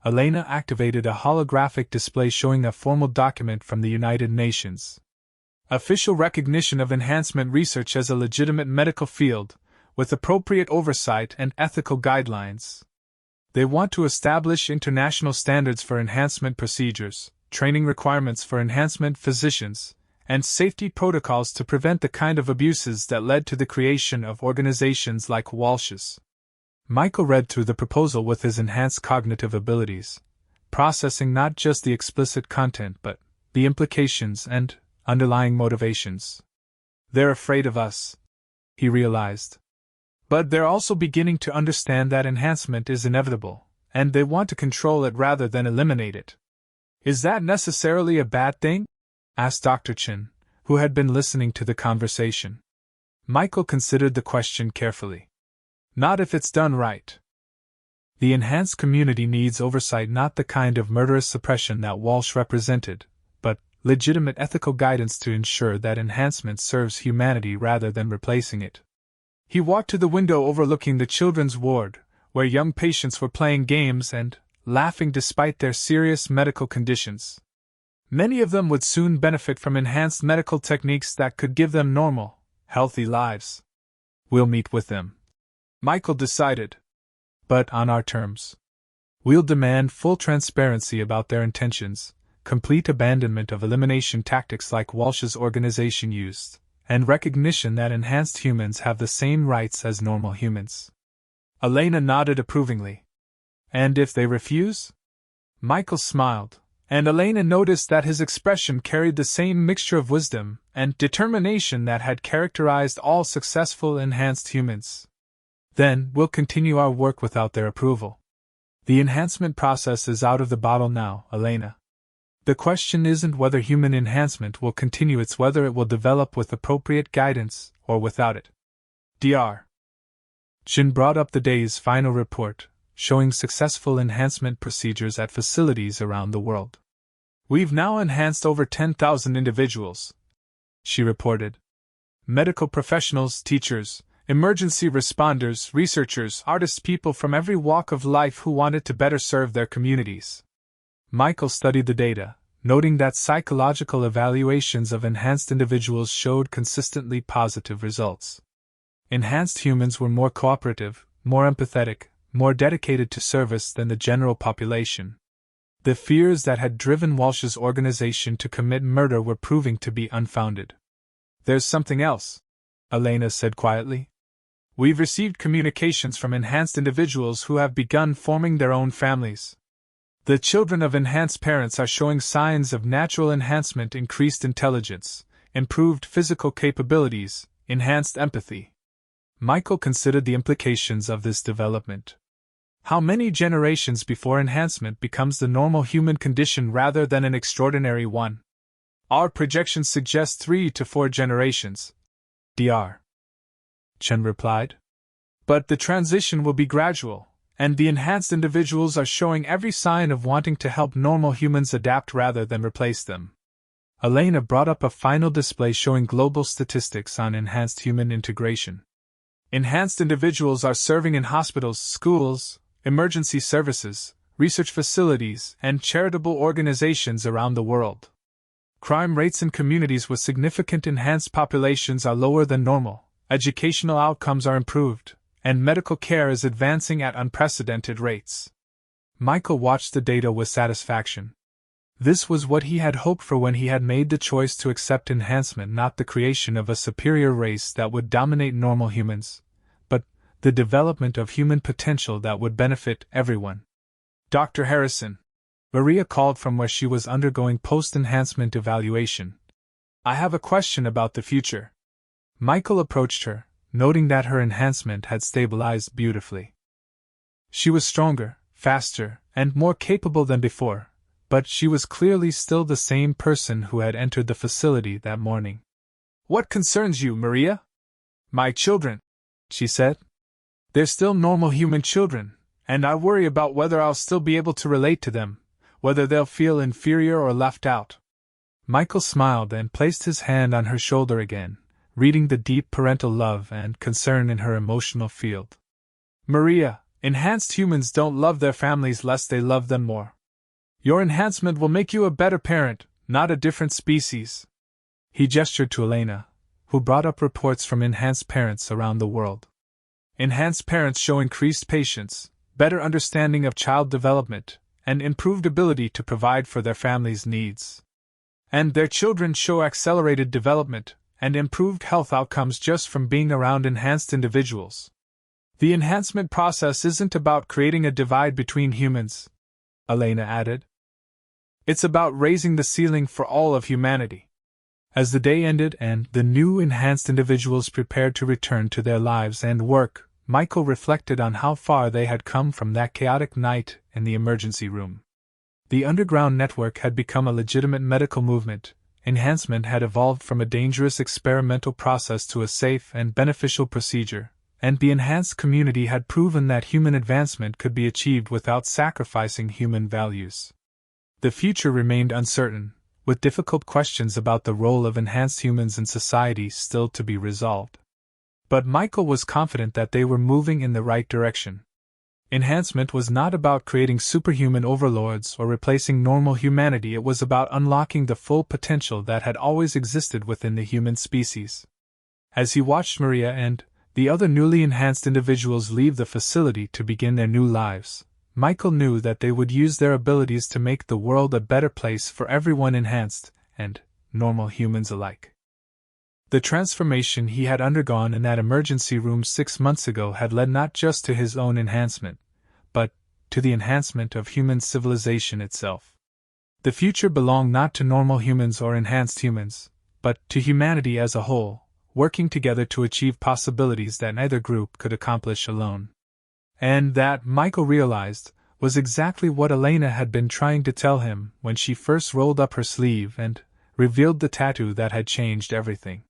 Elena activated a holographic display showing a formal document from the United Nations. "Official recognition of enhancement research as a legitimate medical field, with appropriate oversight and ethical guidelines. They want to establish international standards for enhancement procedures, training requirements for enhancement physicians, and safety protocols to prevent the kind of abuses that led to the creation of organizations like Walsh's." Michael read through the proposal with his enhanced cognitive abilities, processing not just the explicit content but the implications and underlying motivations. "They're afraid of us," he realized. "But they're also beginning to understand that enhancement is inevitable, and they want to control it rather than eliminate it." "Is that necessarily a bad thing?" asked Dr. Chen, who had been listening to the conversation. Michael considered the question carefully. "Not if it's done right. The enhanced community needs oversight, not the kind of murderous suppression that Walsh represented, but legitimate ethical guidance to ensure that enhancement serves humanity rather than replacing it." He walked to the window overlooking the children's ward, where young patients were playing games and laughing despite their serious medical conditions. Many of them would soon benefit from enhanced medical techniques that could give them normal, healthy lives. "We'll meet with them," Michael decided. "But on our terms. We'll demand full transparency about their intentions, complete abandonment of elimination tactics like Walsh's organization used, and recognition that enhanced humans have the same rights as normal humans." Elena nodded approvingly. "And if they refuse?" Michael smiled, and Elena noticed that his expression carried the same mixture of wisdom and determination that had characterized all successful enhanced humans. "Then we'll continue our work without their approval. The enhancement process is out of the bottle now, Elena. The question isn't whether human enhancement will continue, it's whether it will develop with appropriate guidance or without it." Dr. Chen brought up the day's final report, showing successful enhancement procedures at facilities around the world. "We've now enhanced over 10,000 individuals," she reported. "Medical professionals, teachers, emergency responders, researchers, artists, people from every walk of life who wanted to better serve their communities." Michael studied the data, noting that psychological evaluations of enhanced individuals showed consistently positive results. Enhanced humans were more cooperative, more empathetic, more dedicated to service than the general population. The fears that had driven Walsh's organization to commit murder were proving to be unfounded. "There's something else," Elena said quietly. "We've received communications from enhanced individuals who have begun forming their own families. The children of enhanced parents are showing signs of natural enhancement, increased intelligence, improved physical capabilities, enhanced empathy." Michael considered the implications of this development. How many generations before enhancement becomes the normal human condition rather than an extraordinary one? "Our projections suggest 3 to 4 generations," Dr. Chen replied. "But the transition will be gradual, and the enhanced individuals are showing every sign of wanting to help normal humans adapt rather than replace them." Elena brought up a final display showing global statistics on enhanced human integration. "Enhanced individuals are serving in hospitals, schools, emergency services, research facilities, and charitable organizations around the world. Crime rates in communities with significant enhanced populations are lower than normal, educational outcomes are improved, and medical care is advancing at unprecedented rates. Michael watched the data with satisfaction. This was what he had hoped for when he had made the choice to accept enhancement, not the creation of a superior race that would dominate normal humans, but the development of human potential that would benefit everyone. Dr. Harrison, Maria called from where she was undergoing post-enhancement evaluation. I have a question about the future. Michael approached her, noting that her enhancement had stabilized beautifully. She was stronger, faster, and more capable than before, but she was clearly still the same person who had entered the facility that morning. What concerns you, Maria? My children, she said. They're still normal human children, and I worry about whether I'll still be able to relate to them, whether they'll feel inferior or left out. Michael smiled and placed his hand on her shoulder again, reading the deep parental love and concern in her emotional field. Maria, enhanced humans don't love their families lest they love them more. Your enhancement will make you a better parent, not a different species. He gestured to Elena, who brought up reports from enhanced parents around the world. Enhanced parents show increased patience, better understanding of child development, and improved ability to provide for their family's needs. And their children show accelerated development and improved health outcomes just from being around enhanced individuals. The enhancement process isn't about creating a divide between humans, Elena added. It's about raising the ceiling for all of humanity. As the day ended and the new enhanced individuals prepared to return to their lives and work, Michael reflected on how far they had come from that chaotic night in the emergency room. The underground network had become a legitimate medical movement, enhancement had evolved from a dangerous experimental process to a safe and beneficial procedure, and the enhanced community had proven that human advancement could be achieved without sacrificing human values. The future remained uncertain, with difficult questions about the role of enhanced humans in society still to be resolved. But Michael was confident that they were moving in the right direction. Enhancement was not about creating superhuman overlords or replacing normal humanity, it was about unlocking the full potential that had always existed within the human species. As he watched Maria and the other newly enhanced individuals leave the facility to begin their new lives, Michael knew that they would use their abilities to make the world a better place for everyone, enhanced and normal humans alike. The transformation he had undergone in that emergency room 6 months ago had led not just to his own enhancement, but to the enhancement of human civilization itself. The future belonged not to normal humans or enhanced humans, but to humanity as a whole, working together to achieve possibilities that neither group could accomplish alone. And that, Michael realized, was exactly what Elena had been trying to tell him when she first rolled up her sleeve and revealed the tattoo that had changed everything.